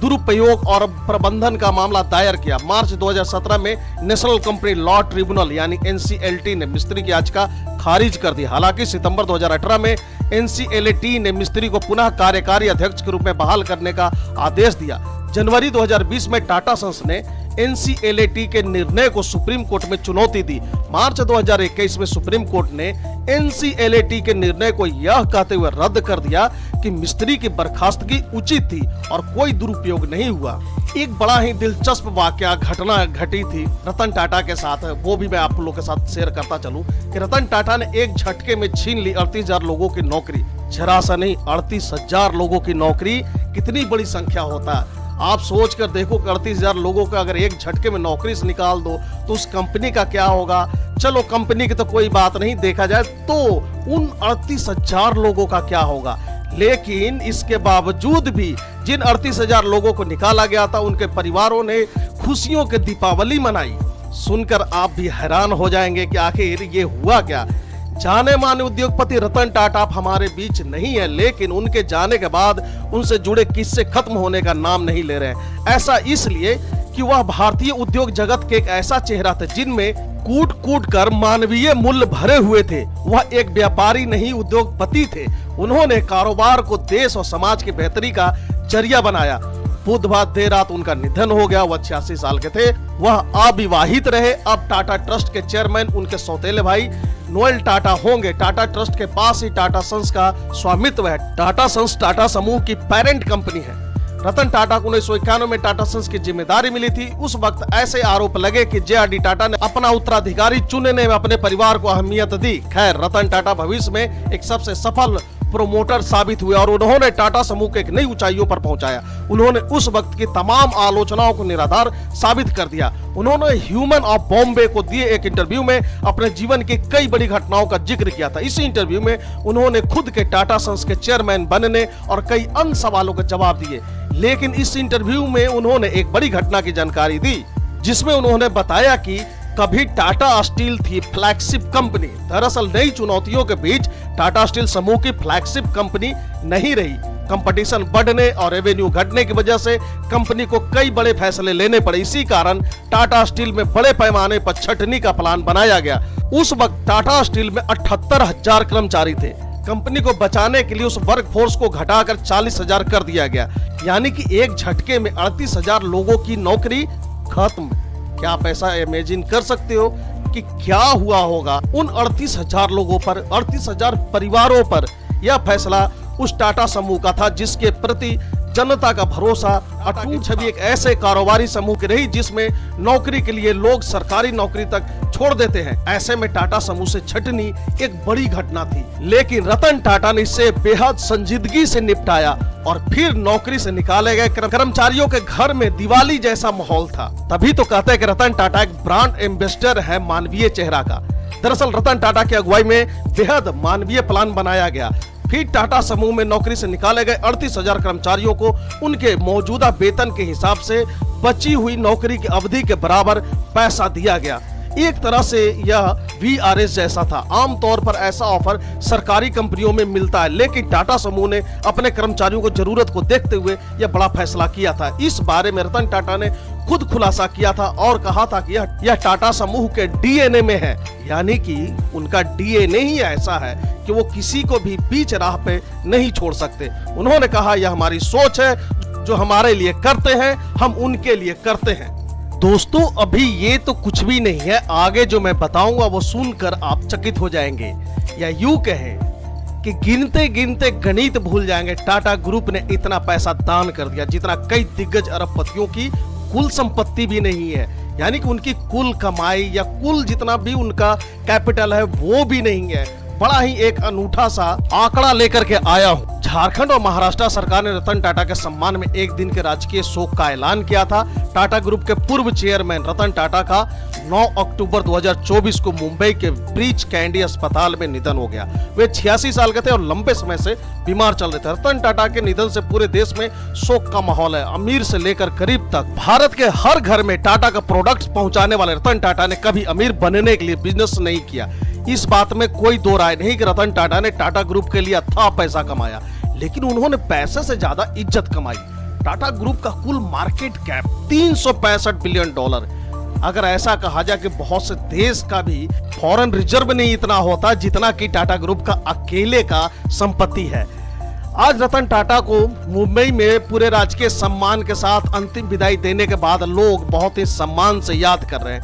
A: दुरुपयोग और प्रबंधन का मामला दायर किया। मार्च 2017 में नेशनल कंपनी लॉ ट्रिब्यूनल यानी NCLT ने मिस्त्री की याचिका खारिज कर दी। हालांकि सितंबर 2018 में NCLT ने मिस्त्री को पुनः कार्यकारी अध्यक्ष के रूप में बहाल करने का आदेश दिया। जनवरी 2020 में टाटा सन्स ने NCLT के निर्णय को सुप्रीम कोर्ट में चुनौती दी। मार्च 2021 में सुप्रीम कोर्ट ने NCLT के निर्णय को यह कहते हुए रद्द कर दिया कि मिस्त्री की बर्खास्तगी उचित थी और कोई दुरुपयोग नहीं हुआ। एक बड़ा ही दिलचस्प घटना घटी थी रतन टाटा के साथ, वो भी मैं आप लोगों के साथ शेयर करता चलूं कि रतन टाटा ने एक झटके में छीन ली 38,000 लोगों की नौकरी। जरा सा नहीं, 38,000 लोगों की नौकरी कितनी बड़ी संख्या होता है। आप सोच कर देखो कि 38,000 लोगों का अगर एक झटके में नौकरी से निकाल दो तो उस कंपनी का क्या होगा। चलो कंपनी की तो कोई बात नहीं, देखा जाए तो उन 38,000 लोगों का क्या होगा। लेकिन इसके बावजूद भी जिन 38,000 लोगों को निकाला गया था, उनके परिवारों ने खुशियों की दीपावली मनाई। सुनकर आप भी हैरान हो जाएंगे कि आखिर ये हुआ क्या। जाने माने उद्योगपति रतन टाटा हमारे बीच नहीं है, लेकिन उनके जाने के बाद उनसे जुड़े किस्से खत्म होने का नाम नहीं ले रहे हैं। ऐसा इसलिए कि वह भारतीय उद्योग जगत के एक ऐसा चेहरा था जिनमें कूट कूट कर मानवीय मूल्य भरे हुए थे। वह एक व्यापारी नहीं, उद्योगपति थे। उन्होंने कारोबार को देश और समाज की बेहतरी का जरिया बनाया। बुधवार देर रात उनका निधन हो गया। वह 86 साल के थे। वह अविवाहित रहे। अब टाटा ट्रस्ट के चेयरमैन उनके सौतेले भाई नोएल टाटा होंगे। टाटा ट्रस्ट के पास ही टाटा सन्स का स्वामित्व है। टाटा सन्स टाटा समूह की पेरेंट कंपनी है। रतन टाटा को 1991 में टाटा सन्स की जिम्मेदारी मिली थी। उस वक्त ऐसे आरोप लगे कि JRD टाटा ने अपना उत्तराधिकारी चुनने में अपने परिवार को अहमियत दी। खैर, रतन टाटा भविष्य में एक सबसे सफल प्रोमोटर साबित हुए और उन्होंने टाटा समूह को एक नई ऊंचाइयों पर पहुंचाया। उन्होंने उस वक्त की तमाम आलोचनाओं को निराधार साबित कर दिया। उन्होंने ह्यूमन ऑफ बॉम्बे को दिए एक इंटरव्यू में अपने जीवन की कई बड़ी घटनाओं का जिक्र किया था। इसी इंटरव्यू में उन्होंने खुद के टाटा सन्स के चेयरमैन बनने और कई अन्य सवालों के जवाब दिए। लेकिन इस इंटरव्यू में उन्होंने एक बड़ी घटना की जानकारी दी, जिसमें उन्होंने बताया कि कभी टाटा स्टील थी फ्लैगशिप कंपनी। दरअसल नई चुनौतियों के बीच टाटा स्टील समूह की फ्लैगशिप कंपनी नहीं रही। कंपटीशन बढ़ने और रेवेन्यू घटने की वजह से कंपनी को कई बड़े फैसले लेने पड़े। इसी कारण टाटा स्टील में बड़े पैमाने पर छटनी का प्लान बनाया गया। उस वक्त टाटा स्टील में 78,000 कर्मचारी थे। कंपनी को बचाने के लिए उस वर्क फोर्स को घटाकर 40,000 कर दिया गया, यानी कि एक झटके में 38,000 लोगों की नौकरी खत्म। क्या आप ऐसा इमेजिन कर सकते हो कि क्या हुआ होगा उन 38,000 लोगों पर, 38,000 परिवारों पर। यह फैसला उस टाटा समूह का था जिसके प्रति जनता का भरोसा अटूट छवि एक ऐसे कारोबारी समूह की रही जिसमें नौकरी के लिए लोग सरकारी नौकरी तक छोड़ देते हैं। ऐसे में टाटा समूह से छटनी एक बड़ी घटना थी, लेकिन रतन टाटा ने इसे बेहद संजीदगी से निपटाया और फिर नौकरी से निकाले गए कर्मचारियों के घर में दिवाली जैसा माहौल था। तभी तो कहते हैं कि रतन टाटा एक ब्रांड एम्बेसडर है मानवीय चेहरा का। दरअसल रतन टाटा की अगुवाई में बेहद मानवीय प्लान बनाया गया। फिर टाटा समूह में नौकरी से निकाले गए 38,000 कर्मचारियों को उनके मौजूदा वेतन के हिसाब से बची हुई नौकरी की अवधि के बराबर पैसा दिया गया। एक तरह से यह VRS जैसा था। आमतौर पर ऐसा ऑफर सरकारी कंपनियों में मिलता है, लेकिन टाटा समूह ने अपने कर्मचारियों को जरूरत को देखते हुए यह बड़ा फैसला किया था। इस बारे में रतन टाटा ने खुद खुलासा किया था और कहा था कि यह टाटा समूह के DNA में है, यानी कि उनका DNA ही ऐसा है कि वो किसी को भी बीच राह पे नहीं छोड़ सकते। उन्होंने कहा, यह हमारी सोच है, जो हमारे लिए करते हैं हम उनके लिए करते हैं। दोस्तों, अभी ये तो कुछ भी नहीं है, आगे जो मैं बताऊंगा वो सुनकर आप चकित हो जाएंगे, या यूं कहें कि गिनते गिनते गणित भूल जाएंगे। टाटा ग्रुप ने इतना पैसा दान कर दिया जितना कई दिग्गज अरबपतियों की कुल संपत्ति भी नहीं है, यानी कि उनकी कुल कमाई या कुल जितना भी उनका कैपिटल है वो भी नहीं है। बड़ा ही एक अनूठा सा आंकड़ा लेकर के आया हूँ। झारखंड और महाराष्ट्र सरकार ने रतन टाटा के सम्मान में एक दिन के राजकीय शोक का ऐलान किया था। टाटा ग्रुप के पूर्व चेयरमैन रतन टाटा का 9 अक्टूबर 2024 को मुंबई के ब्रीच कैंडी अस्पताल में निधन हो गया। वे 86 साल के थे और लंबे समय से बीमार चल रहे थे। रतन टाटा के निधन से पूरे देश में शोक का माहौल है। अमीर से लेकर गरीब तक भारत के हर घर में टाटा का प्रोडक्ट पहुंचाने वाले रतन टाटा ने कभी अमीर बनने के लिए बिजनेस नहीं किया। इस बात में कोई दो राय नहीं कि रतन टाटा ने टाटा ग्रुप के लिए अथाह पैसा कमाया, लेकिन उन्होंने पैसे से ज्यादा इज्जत कमाई। टाटा ग्रुप का कुल मार्केट कैप $365 बिलियन। अगर ऐसा कहा जाए कि बहुत से देश का भी फॉरेन रिजर्व नहीं इतना होता जितना कि टाटा ग्रुप का अकेले का संपत्ति है। आज रतन टाटा को मुंबई में पूरे राजकीय सम्मान के साथ अंतिम विदाई देने के बाद लोग बहुत ही सम्मान से याद कर रहे हैं।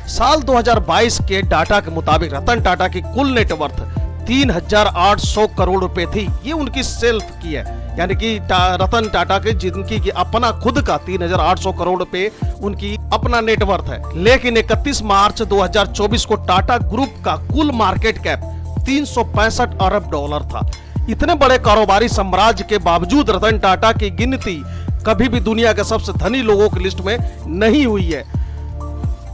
A: साल 2022 के डाटा के मुताबिक रतन टाटा की कुल नेटवर्थ 3,800 करोड़ रुपए थी। ये उनकी सेल्फ की है, यानी कि रतन टाटा के जिनकी की अपना खुद का 3,800 करोड़ रुपए उनकी अपना नेटवर्थ है। लेकिन 31 मार्च 2024 को टाटा ग्रुप का कुल मार्केट कैप $365 अरब था। इतने बड़े कारोबारी साम्राज्य के बावजूद रतन टाटा की गिनती कभी भी दुनिया के सबसे धनी लोगों की लिस्ट में नहीं हुई है।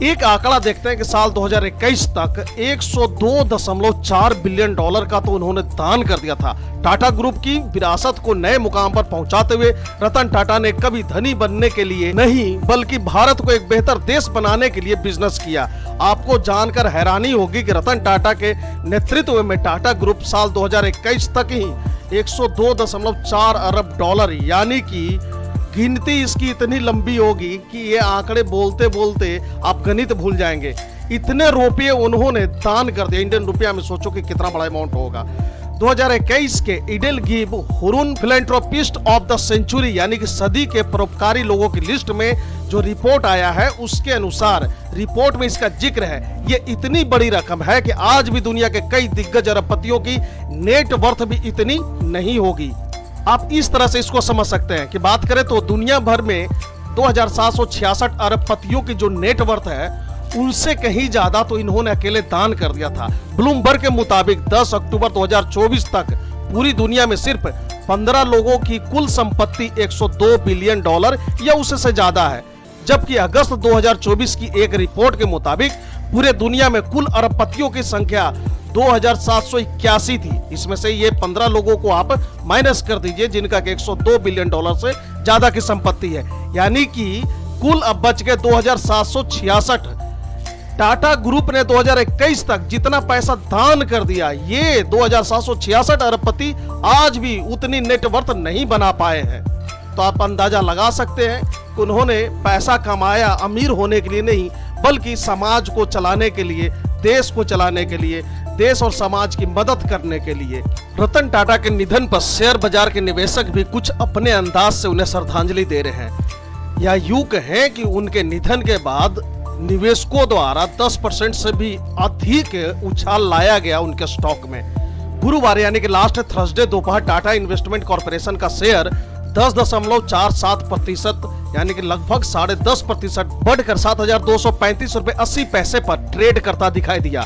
A: एक आंकड़ा देखते हैं कि साल 2021 तक $102.4 बिलियन का तो उन्होंने दान कर दिया था। टाटा ग्रुप की विरासत को नए मुकाम पर पहुंचाते हुए रतन टाटा ने कभी धनी बनने के लिए नहीं बल्कि भारत को एक बेहतर देश बनाने के लिए बिजनेस किया। आपको जानकर हैरानी होगी कि रतन टाटा के नेतृत्व में टाटा ग्रुप साल 2021 तक ही $102.4 अरब, यानी कि गिनती इसकी इतनी लंबी होगी कि ये आंकड़े बोलते बोलते आप गणित भूल जाएंगे। इतने रुपये उन्होंने दान कर दिए। इंडियन रुपया में सोचो कि कितना बड़ा अमाउंट होगा। 2021 के EdelGive Hurun philanthropist of the century, यानी कि सदी के परोपकारी लोगों की लिस्ट में जो रिपोर्ट आया है उसके अनुसार रिपोर्ट में इसका जिक्र है। ये इतनी बड़ी रकम है कि आज भी दुनिया के कई दिग्गज अरबपतियों की नेटवर्थ भी इतनी नहीं होगी। आप इस तरह से इसको समझ सकते हैं कि बात करें तो दुनिया भर में 2,766 अरबपतियों की जो नेटवर्थ है उनसे कहीं ज्यादा तो इन्होंने अकेले दान कर दिया था। ब्लूमबर्ग के मुताबिक 10 अक्टूबर 2024 तक पूरी दुनिया में सिर्फ 15 लोगों की कुल संपत्ति $102 बिलियन या उससे से ज्यादा है, जबकि अगस्त 2024 की एक रिपोर्ट के मुताबिक पूरे दुनिया में कुल अरबपतियों की संख्या 2,781 थी। इसमें से ये 15 लोगों को आप माइनस कर दीजिए जिनका $102 बिलियन से ज्यादा की संपत्ति है, यानी कि कुल अब बच गए 2,766। टाटा ग्रुप ने 2021 तक जितना पैसा दान कर दिया, ये 2,766 अरबपति आज भी उतनी नेटवर्थ नहीं बना पाए हैं। तो आप अंदाजा लगा सकते हैं कि उन्होंने पैसा कमाया अमीर होने के लिए नहीं बल्कि समाज को चलाने के लिए, देश को चलाने के लिए, देश और समाज की मदद करने के लिए। रतन टाटा के निधन पर शेयर बाजार के निवेशक भी कुछ अपने अंदाज से उन्हें श्रद्धांजलि दे रहे हैं, या यूं कहें कि उनके निधन के बाद निवेशकों द्वारा 10% से भी अधिक उछाल लाया गया उनके स्टॉक में। गुरुवार यानी कि लास्ट थर्सडे दोपहर टाटा इन्वेस्टमेंट कॉर्पोरेशन का शेयर 10.47% यानी कि लगभग 10.5% बढ़कर $7,235.80 पर ट्रेड करता दिखाई दिया।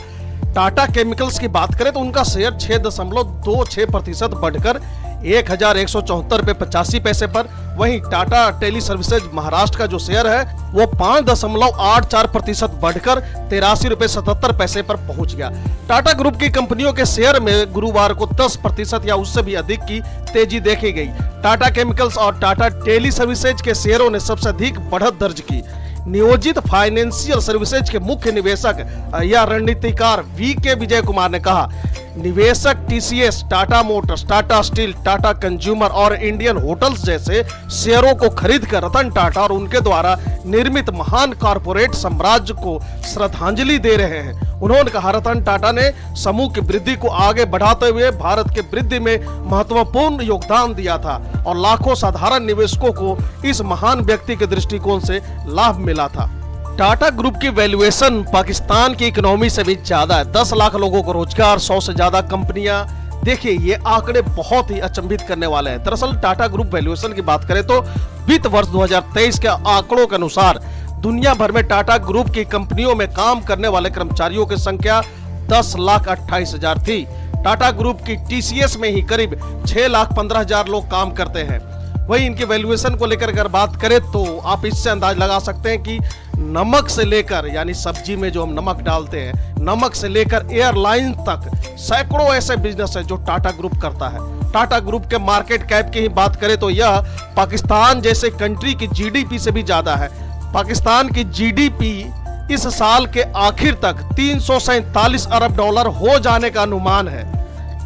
A: टाटा केमिकल्स की बात करें तो उनका शेयर 6.26% बढ़कर $1,174.85 पर। वहीं टाटा टेली सर्विसेज महाराष्ट्र का जो शेयर है वो 5.84% बढ़कर $83.77 पर पहुंच गया। टाटा ग्रुप की कंपनियों के शेयर में गुरुवार को 10% या उससे भी अधिक की तेजी देखी गई। टाटा केमिकल्स और टाटा टेली सर्विसेज के शेयरों ने सबसे अधिक बढ़त दर्ज की। नियोजित फाइनेंशियल सर्विसेज के मुख्य निवेशक या रणनीतिकार वीके विजय कुमार ने कहा, निवेशक TCS, Tata Motors, Tata steel, Tata consumer और इंडियन होटल्स जैसे शेयरों को खरीदकर रतन टाटा और उनके द्वारा निर्मित महान कॉरपोरेट साम्राज्य को श्रद्धांजलि दे रहे हैं। उन्होंने कहा, रतन टाटा ने समूह की वृद्धि को आगे बढ़ाते हुए भारत के वृद्धि में महत्वपूर्ण योगदान दिया था और लाखों साधारण निवेशकों को इस महान व्यक्ति के दृष्टिकोण से लाभ मिला था। टाटा ग्रुप की वैल्यूएशन पाकिस्तान की इकोनॉमी से भी ज्यादा है। 10 लाख लोगों को रोजगार, 100 से ज्यादा कंपनियां। देखिए, ये आंकड़े बहुत ही अचंभित करने वाले हैं। दरअसल टाटा ग्रुप वैल्यूएशन की बात करें तो वित्त वर्ष 2023 के आंकड़ों के अनुसार दुनिया भर में टाटा ग्रुप की कंपनियों में काम करने वाले कर्मचारियों की संख्या 10,28,000 थी। टाटा ग्रुप की टीसीएस में ही करीब 6,15,000 लोग काम करते हैं। वही इनकी वैल्यूएशन को लेकर अगर बात करें तो आप इससे अंदाज लगा सकते हैं कि नमक से लेकर, यानी सब्जी में जो हम नमक डालते हैं, नमक से लेकर एयरलाइन तक सैकड़ों ऐसे बिजनेस है जो टाटा ग्रुप करता है। टाटा ग्रुप के मार्केट कैप की ही बात करें तो यह पाकिस्तान जैसे कंट्री की जीडीपी से भी ज्यादा है। पाकिस्तान की जीडीपी इस साल के आखिर तक 347 अरब डॉलर हो जाने का अनुमान है,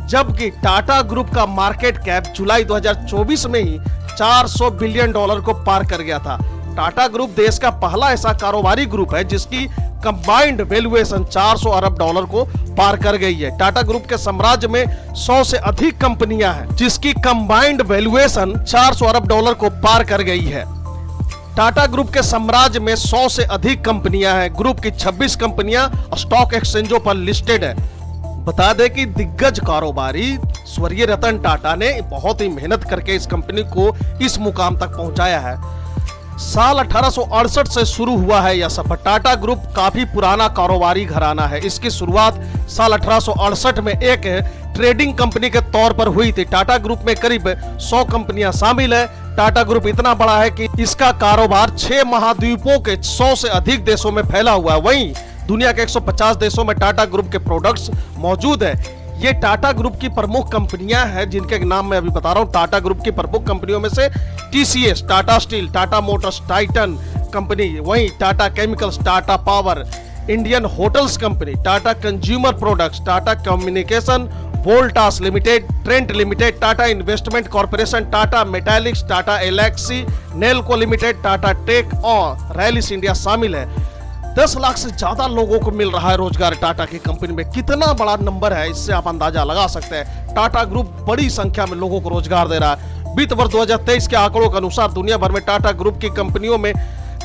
A: जबकि टाटा ग्रुप का मार्केट कैप जुलाई 2024 में ही 400 बिलियन डॉलर को पार कर गया था। टाटा ग्रुप देश का पहला ऐसा कारोबारी ग्रुप है जिसकी कंबाइंड वैल्यूएशन 400 अरब डॉलर को पार कर गई है। टाटा ग्रुप के साम्राज्य में 100 से अधिक कंपनियां हैं जिसकी कंबाइंड वैल्यूएशन 400 अरब डॉलर को पार कर गई है। टाटा ग्रुप के साम्राज्य में 100 से अधिक कंपनियां हैं। ग्रुप की 26 कंपनियां स्टॉक एक्सचेंजों पर लिस्टेड है। बता दें कि दिग्गज कारोबारी स्वर्गीय रतन टाटा ने बहुत ही मेहनत करके इस कंपनी को इस मुकाम तक पहुंचाया है। साल 1868 से शुरू हुआ है यह सफर। टाटा ग्रुप काफी पुराना कारोबारी घराना है। इसकी शुरुआत साल 1868 में एक ट्रेडिंग कंपनी के तौर पर हुई थी। टाटा ग्रुप में करीब 100 कंपनियां शामिल है। टाटा ग्रुप इतना बड़ा है कि इसका कारोबार 6 महाद्वीपों के 100 से अधिक देशों में फैला हुआ है। वहीं दुनिया के 150 देशों में टाटा ग्रुप के प्रोडक्ट्स मौजूद है। ये टाटा ग्रुप की प्रमुख कंपनियां हैं जिनके नाम मैं अभी बता रहा हूं। टाटा ग्रुप की प्रमुख कंपनियों में से TCS, Tata steel, Tata motors, Titan company, वहीं Tata chemicals, Tata power, Indian hotels company, Tata consumer products, Tata communication, Voltas limited, Trent limited, Tata investment corporation, Tata metaliks, Tata Elxsi, Nelco limited, Tata tech और रैलिस इंडिया शामिल है। 10 लाख से ज्यादा लोगों को मिल रहा है रोजगार टाटा की कंपनी में। कितना बड़ा नंबर है, इससे आप अंदाजा लगा सकते हैं। टाटा ग्रुप बड़ी संख्या में लोगों को रोजगार दे रहा है। वित्त वर्ष 2023 के आंकड़ों के अनुसार दुनिया भर में टाटा ग्रुप की कंपनियों में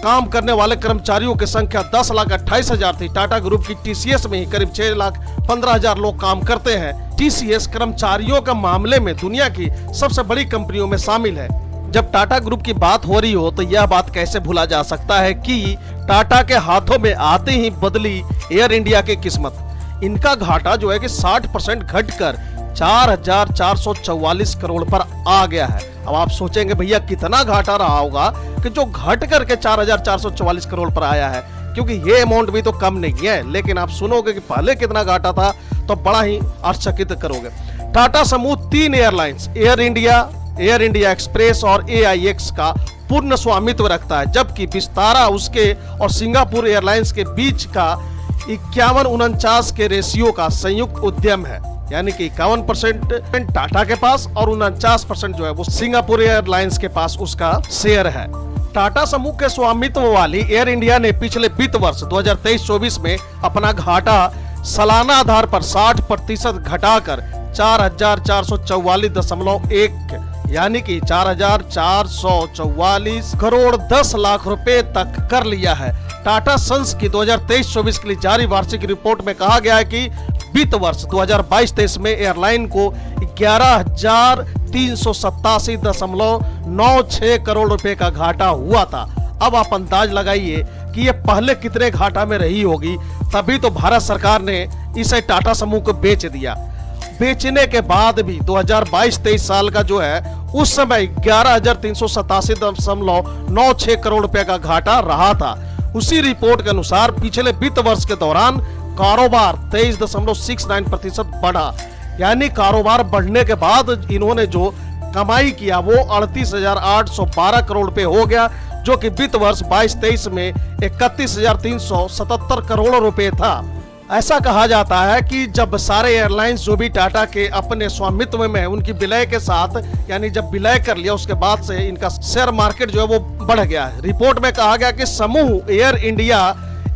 A: काम करने वाले कर्मचारियों की संख्या 10,28,000 थी। टाटा ग्रुप की टीसीएस में ही करीब 6,15,000 लोग काम करते हैं। टीसीएस कर्मचारियों के मामले में दुनिया की सबसे बड़ी कंपनियों में शामिल है। जब टाटा ग्रुप की बात हो रही हो तो यह बात कैसे भूला जा सकता है कि टाटा के हाथों में आते ही बदली एयर इंडिया की किस्मत। इनका घाटा जो है कि 60% घटकर 4,444 करोड़ पर आ गया है। अब आप सोचेंगे भैया कितना घाटा रहा होगा कि जो घट करके 4,444 करोड़ पर आया है, क्योंकि ये अमाउंट भी तो कम नहीं है। लेकिन आप सुनोगे कि पहले कितना घाटा था तो बड़ा ही आश्चर्यचकित करोगे। टाटा समूह 3 एयरलाइंस एयर इंडिया एक्सप्रेस और AIX का पूर्ण स्वामित्व रखता है, जबकि विस्तारा उसके और सिंगापुर एयरलाइंस के बीच का 51-49 के रेशियो का संयुक्त उद्यम है। यानी कि 51% टाटा के पास और 49% जो है वो सिंगापुर एयरलाइंस के पास उसका शेयर है। टाटा समूह के स्वामित्व वाली एयर इंडिया ने पिछले वित्त वर्ष 2023-24 में अपना घाटा सालाना आधार पर 60% घटाकर 4,444.1 यानी कि 4,444 करोड़ 10 लाख रुपए तक कर लिया है। टाटा सन्स की 2023-24 के लिए जारी वार्षिक रिपोर्ट में कहा गया है कि वित्त वर्ष 2022-23 में एयरलाइन को 11,387.96 करोड़ रुपए का घाटा हुआ था। अब आप अंदाज लगाइए कि ये पहले कितने घाटा में रही होगी, तभी तो भारत सरकार ने इसे टाटा समूह को बेच दिया। बेचने के बाद भी 2022-23 साल का जो है उस समय 11,387.96 करोड़ रुपए का घाटा रहा था। उसी रिपोर्ट के अनुसार पिछले वित्त वर्ष के दौरान कारोबार 23.69% बढ़ा। यानी कारोबार बढ़ने के बाद इन्होंने जो कमाई किया वो 38,812 करोड़ रुपए हो गया, जो कि वित्त वर्ष 22-23 में 31,377 करोड़ रुपए था। ऐसा कहा जाता है कि जब सारे एयरलाइंस जो भी टाटा के अपने स्वामित्व में है, उनकी विलय के साथ, यानी जब विलय कर लिया उसके बाद से इनका शेयर मार्केट जो है वो बढ़ गया है। रिपोर्ट में कहा गया कि समूह एयर इंडिया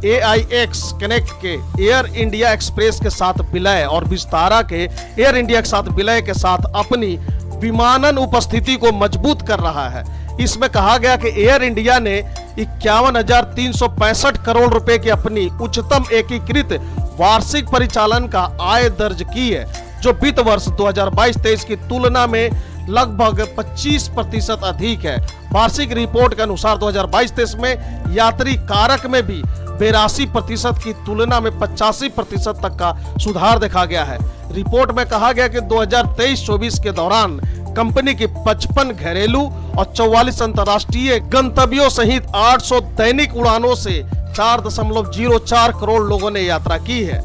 A: AIX कनेक्ट के एयर इंडिया एक्सप्रेस के साथ विलय और विस्तारा के एयर इंडिया के साथ विलय के साथ अपनी विमानन उपस्थिति को मजबूत कर रहा है। इसमें कहा गया कि एयर इंडिया ने 51,365 करोड़ रुपए की अपनी उच्चतम एकीकृत वार्षिक परिचालन का आय दर्ज की है, जो वित्त वर्ष 2022-23 की तुलना में लगभग 25% अधिक है। वार्षिक रिपोर्ट के अनुसार 2022-23 में यात्री कारक में भी 82% की तुलना में 85% तक का सुधार देखा गया है। रिपोर्ट में कहा गया कि 2023-24 के दौरान कंपनी की 55 घरेलू और 44 अंतर्राष्ट्रीय गंतव्यों सहित 800 दैनिक उड़ानों से 4.04 करोड़ लोगों ने यात्रा की है।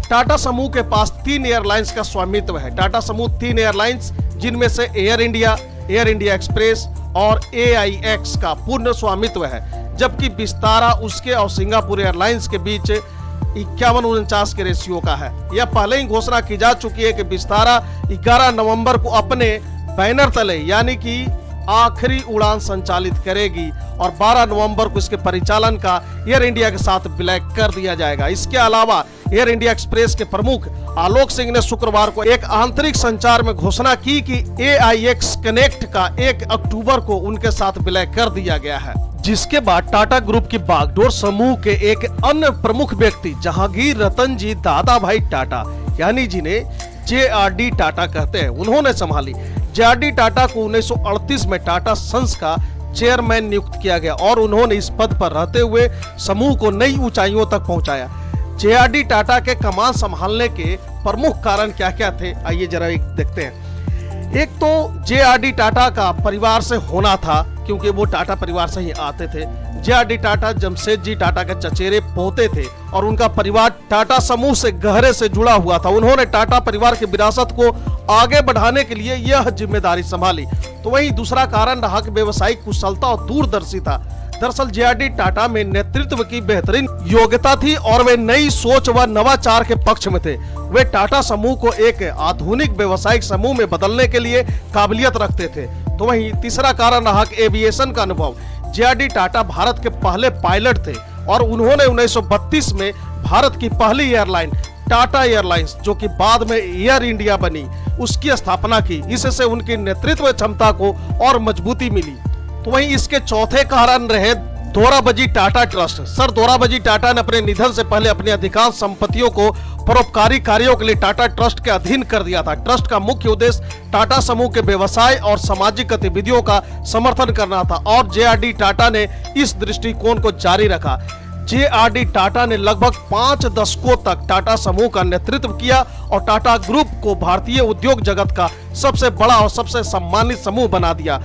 A: टाटा समूह के पास 3 एयरलाइंस का स्वामित्व है। टाटा समूह 3 एयरलाइंस, जिनमें से एयर इंडिया एक्सप्रेस और AIX का पूर्ण स्वामित्व है, जबकि विस्तारा उसके और सिंगापुर एयरलाइंस के बीच 51-49 के रेशियो का है। यह पहले ही घोषणा की जा चुकी है कि विस्तारा 11 नवंबर को अपने बैनर तले यानी कि आखिरी उड़ान संचालित करेगी और 12 नवंबर को इसके परिचालन का एयर इंडिया के साथ विलय कर दिया जाएगा। इसके अलावा एयर इंडिया एक्सप्रेस के प्रमुख आलोक सिंह ने शुक्रवार को एक आंतरिक संचार में घोषणा की कि AIX कनेक्ट का 1 अक्टूबर को उनके साथ विलय कर दिया गया है, जिसके बाद टाटा ग्रुप की बागडोर समूह के एक अन्य प्रमुख व्यक्ति जहांगीर रतन जी दादा भाई टाटा, यानी जिन्हें JRD टाटा कहते हैं, उन्होंने संभाली। JRD टाटा को 1938 में टाटा सन्स का चेयरमैन नियुक्त किया गया और उन्होंने इस पद पर रहते हुए समूह को नई ऊंचाइयों तक पहुंचाया। JRD टाटा के कमान संभालने के प्रमुख कारण क्या क्या थे, आइए जरा एक देखते हैं। एक तो JRD टाटा का परिवार से होना था, क्योंकि वो टाटा परिवार से ही आते थे। JRD टाटा जमशेदजी टाटा के चचेरे पोते थे और उनका परिवार टाटा समूह से गहरे से जुड़ा हुआ था। उन्होंने टाटा परिवार की विरासत को आगे बढ़ाने के लिए यह जिम्मेदारी संभाली। तो वहीं दूसरा कारण रहा कि व्यवसायिक कुशलता और दूरदर्शिता। दरअसल JRD टाटा में नेतृत्व की बेहतरीन योग्यता थी और वे नई सोच व नवाचार के पक्ष में थे। वे टाटा समूह को एक आधुनिक व्यवसायिक समूह में बदलने के लिए काबिलियत रखते थे। तो वहीं तीसरा कारण रहा कि एविएशन का अनुभव। JRD टाटा भारत के पहले पायलट थे और उन्होंने 1932 में भारत की पहली एयरलाइन टाटा एयरलाइंस, जो कि बाद में एयर इंडिया बनी, उसकी स्थापना की। इससे उनकी नेतृत्व क्षमता को और मजबूती मिली। तो वहीं इसके चौथे कारण रहे दोराबजी टाटा ट्रस्ट। सर दोराबजी टाटा ने अपने निधन से पहले अपनी अधिकांश संपत्तियों को परोपकारी कार्यों के लिए टाटा ट्रस्ट के अधीन कर दिया था। ट्रस्ट का मुख्य उद्देश्य टाटा समूह के व्यवसाय और सामाजिक गतिविधियों का समर्थन करना था और JRD टाटा ने इस दृष्टिकोण को जारी रखा। JRD टाटा ने लगभग 5 दशकों तक टाटा समूह का नेतृत्व किया और टाटा ग्रुप को भारतीय उद्योग जगत का सबसे बड़ा और सबसे सम्मानित समूह बना दिया।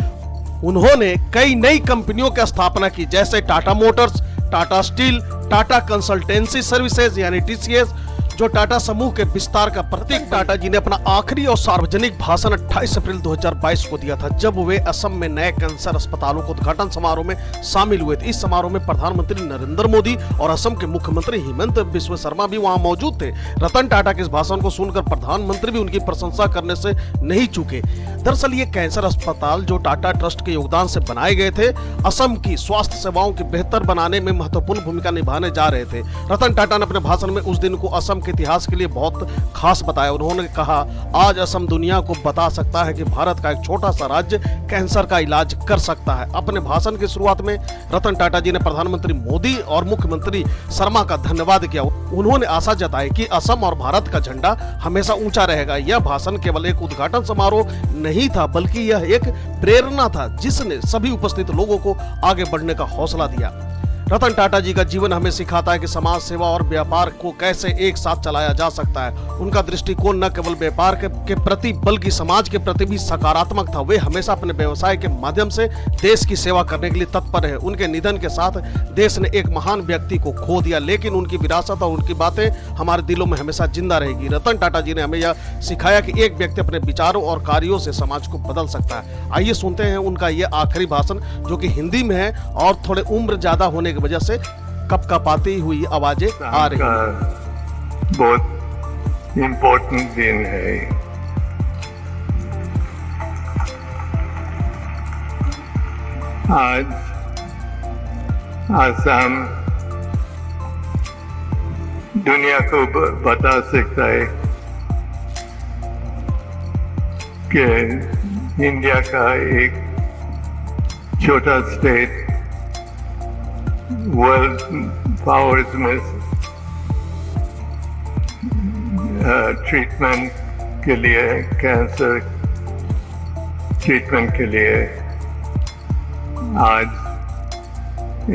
A: उन्होंने कई नई कंपनियों की स्थापना की, जैसे Tata Motors, Tata steel, Tata consultancy services यानी TCS, जो टाटा समूह के विस्तार का प्रतीक। टाटा जी ने अपना आखिरी और सार्वजनिक भाषण 28 अप्रैल 2022 को दिया था, जब वे असम में नए कैंसर अस्पतालों के उद्घाटन समारोह में शामिल हुए थे। इस समारोह में प्रधानमंत्री नरेंद्र मोदी और असम के मुख्यमंत्री हेमंत बिस्वा शर्मा भी वहां मौजूद थे। रतन टाटा के इस भाषण को सुनकर प्रधानमंत्री भी उनकी प्रशंसा करने से नहीं चूके। दरअसल ये कैंसर अस्पताल जो टाटा ट्रस्ट के योगदान से बनाए गए थे, असम की स्वास्थ्य सेवाओं की बेहतर बनाने में महत्वपूर्ण भूमिका निभाने जा रहे थे। रतन टाटा ने अपने भाषण में उस दिन को असम के इतिहास के लिए बहुत खास बताया। उन्होंने कहा, आज असम दुनिया को बता सकता है कि भारत का एक छोटा सा राज्य कैंसर का इलाज कर सकता है। अपने भाषण की शुरुआत में रतन टाटा जी ने प्रधानमंत्री मोदी और मुख्यमंत्री शर्मा का धन्यवाद किया। उन्होंने आशा जताई कि असम और भारत का झंडा हमेशा ऊंचा रहेगा। यह भाषण केवल एक उद्घाटन समारोह नहीं था, बल्कि यह एक प्रेरणा था जिसने सभी उपस्थित लोगों को आगे बढ़ने का हौसला दिया। रतन टाटा जी का जीवन हमें सिखाता है कि समाज सेवा और व्यापार को कैसे एक साथ चलाया जा सकता है। उनका दृष्टिकोण न केवल व्यापार के प्रति बल्कि समाज के प्रति भी सकारात्मक था। वे हमेशा अपने व्यवसाय के माध्यम से देश की सेवा करने के लिए तत्पर है। उनके निधन के साथ देश ने एक महान व्यक्ति को खो दिया, लेकिन उनकी विरासत और उनकी बातें हमारे दिलों में हमेशा जिंदा रहेगी। रतन टाटा जी ने हमें यह सिखाया कि एक व्यक्ति अपने विचारों और कार्यों से समाज को बदल सकता है। आइए सुनते हैं उनका यह आखिरी भाषण, जो कि हिंदी में है और थोड़े उम्र ज्यादा होने की वजह से कपकपाती हुई आवाजें आ रही हैं।
B: बहुत इम्पोर्टेंट दिन है। आज आसाम दुनिया को बता सकता है कि इंडिया का एक छोटा स्टेट वर्ल्ड पावर्स में ट्रीटमेंट के लिए, कैंसर ट्रीटमेंट के लिए आज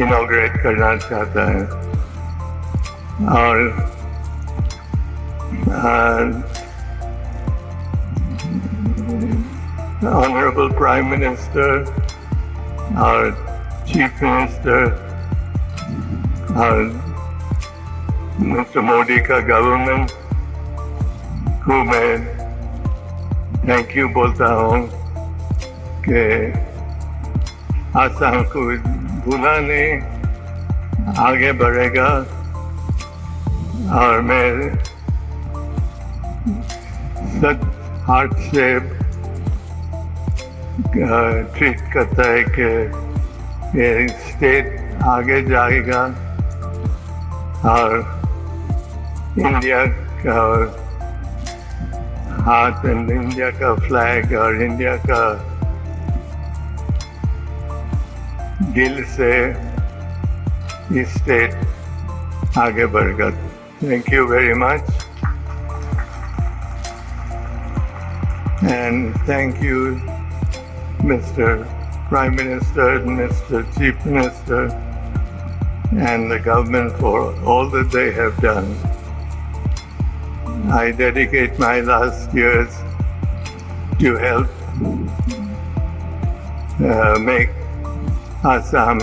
B: इनॉग्रेट करना चाहता है। और ऑनरेबल प्राइम मिनिस्टर और चीफ मिनिस्टर और मिस्टर मोदी का गवर्नमेंट को मैं थैंक यू बोलता हूँ कि आसाम को भूला नहीं, आगे बढ़ेगा। और मैं सच हार्ट से ट्रीट करता है कि ये स्टेट आगे जाएगा और इंडिया का हाथ एंड इंडिया का फ्लैग और इंडिया का दिल से इस स्टेट आगे बढ़ेगा। Thank you very much and thank you Mr. Prime Minister, Mr. Chief Minister, and the government for all that they have done. I dedicate my last years to help make Assam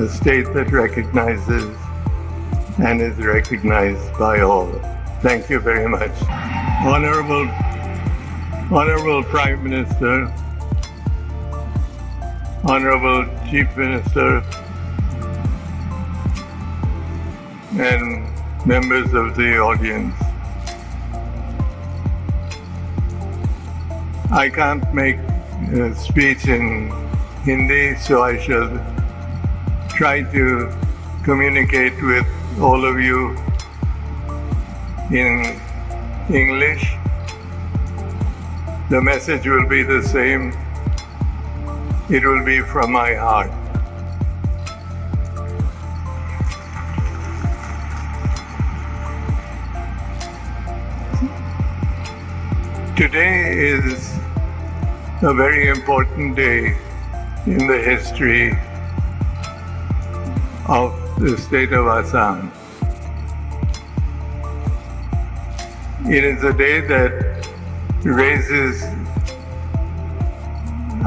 B: a state that recognizes and is recognized by all. Thank you very much. Honorable Prime Minister, Honorable Chief Minister, and members of the audience. I can't make a speech in Hindi, so I shall try to communicate with all of you in English. The message will be the same. It will be from my heart. Today is a very important day in the history of the state of Assam. It is a day that raises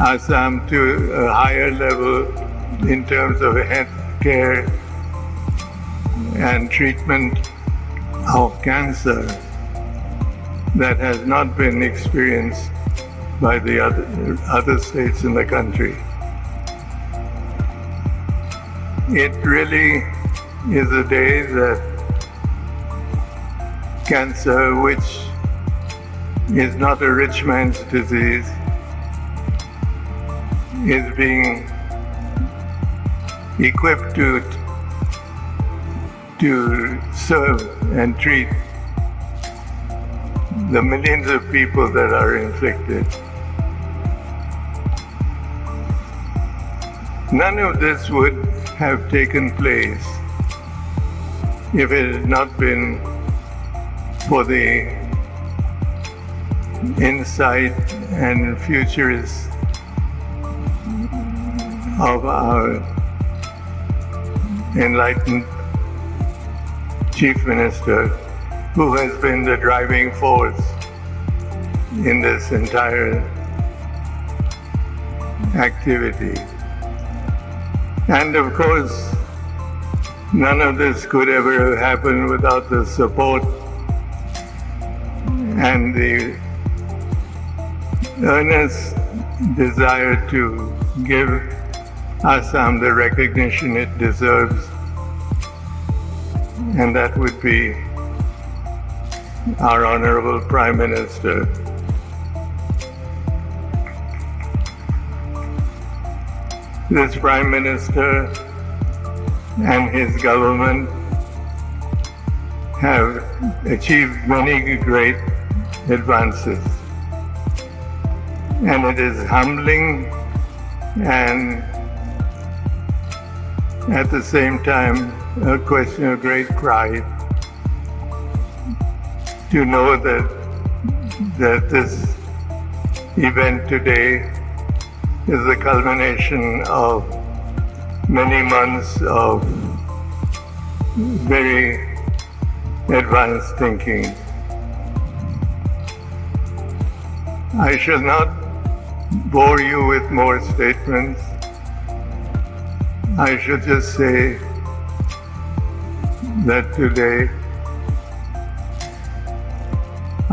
B: Assam to a higher level in terms of health care and treatment of cancer that has not been experienced by the other states in the country. It really is a day that cancer, which is not a rich man's disease, is being equipped to serve and treat the millions of people that are inflicted. None of this would have taken place if it had not been for the insight and futurist of our enlightened Chief Minister who has been the driving force in this entire activity. And of course, none of this could ever have happened without the support and the earnest desire to give Assam the recognition it deserves, and that would be our Honorable Prime Minister. This Prime Minister and his government have achieved many great advances. And it is humbling and at the same time a question of great pride to know that this event today is the culmination of many months of very advanced thinking. I shall not bore you with more statements. I should just say that today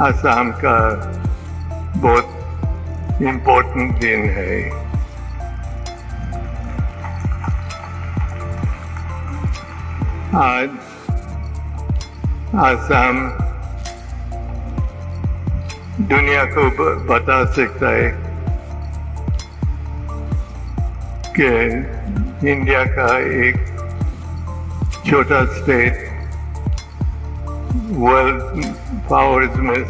B: Assam का बहुत important दिन है। आज असम दुनिया को बता सकता है कि इंडिया का एक छोटा स्टेट वर्ल्ड पावर्स में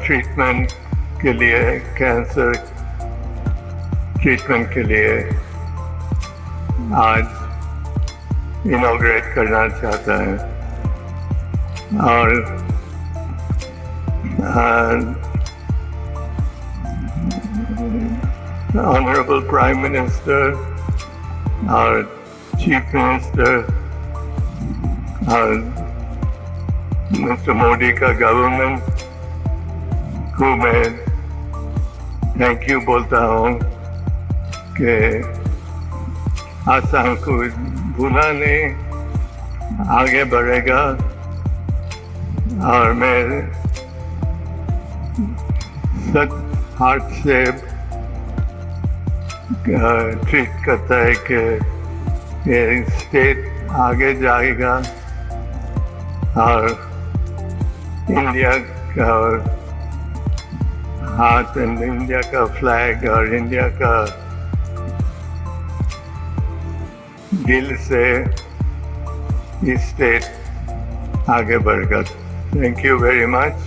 B: ट्रीटमेंट के लिए, कैंसर ट्रीटमेंट के लिए आज इनॉग्रेट करना चाहता है। और Honorable Prime Minister और Chief Minister और Mr. मोदी का गवर्नमेंट को मैं थैंक यू बोलता हूँ कि आसाम को भूला नहीं, आगे बढ़ेगा। और मैं सच हार्ट से ट्रीट करता है कि ये स्टेट आगे जाएगा और इंडिया का हाथ एंड इंडिया का फ्लैग और इंडिया का दिल से ये स्टेट आगे बढ़ेगा। Thank you very much,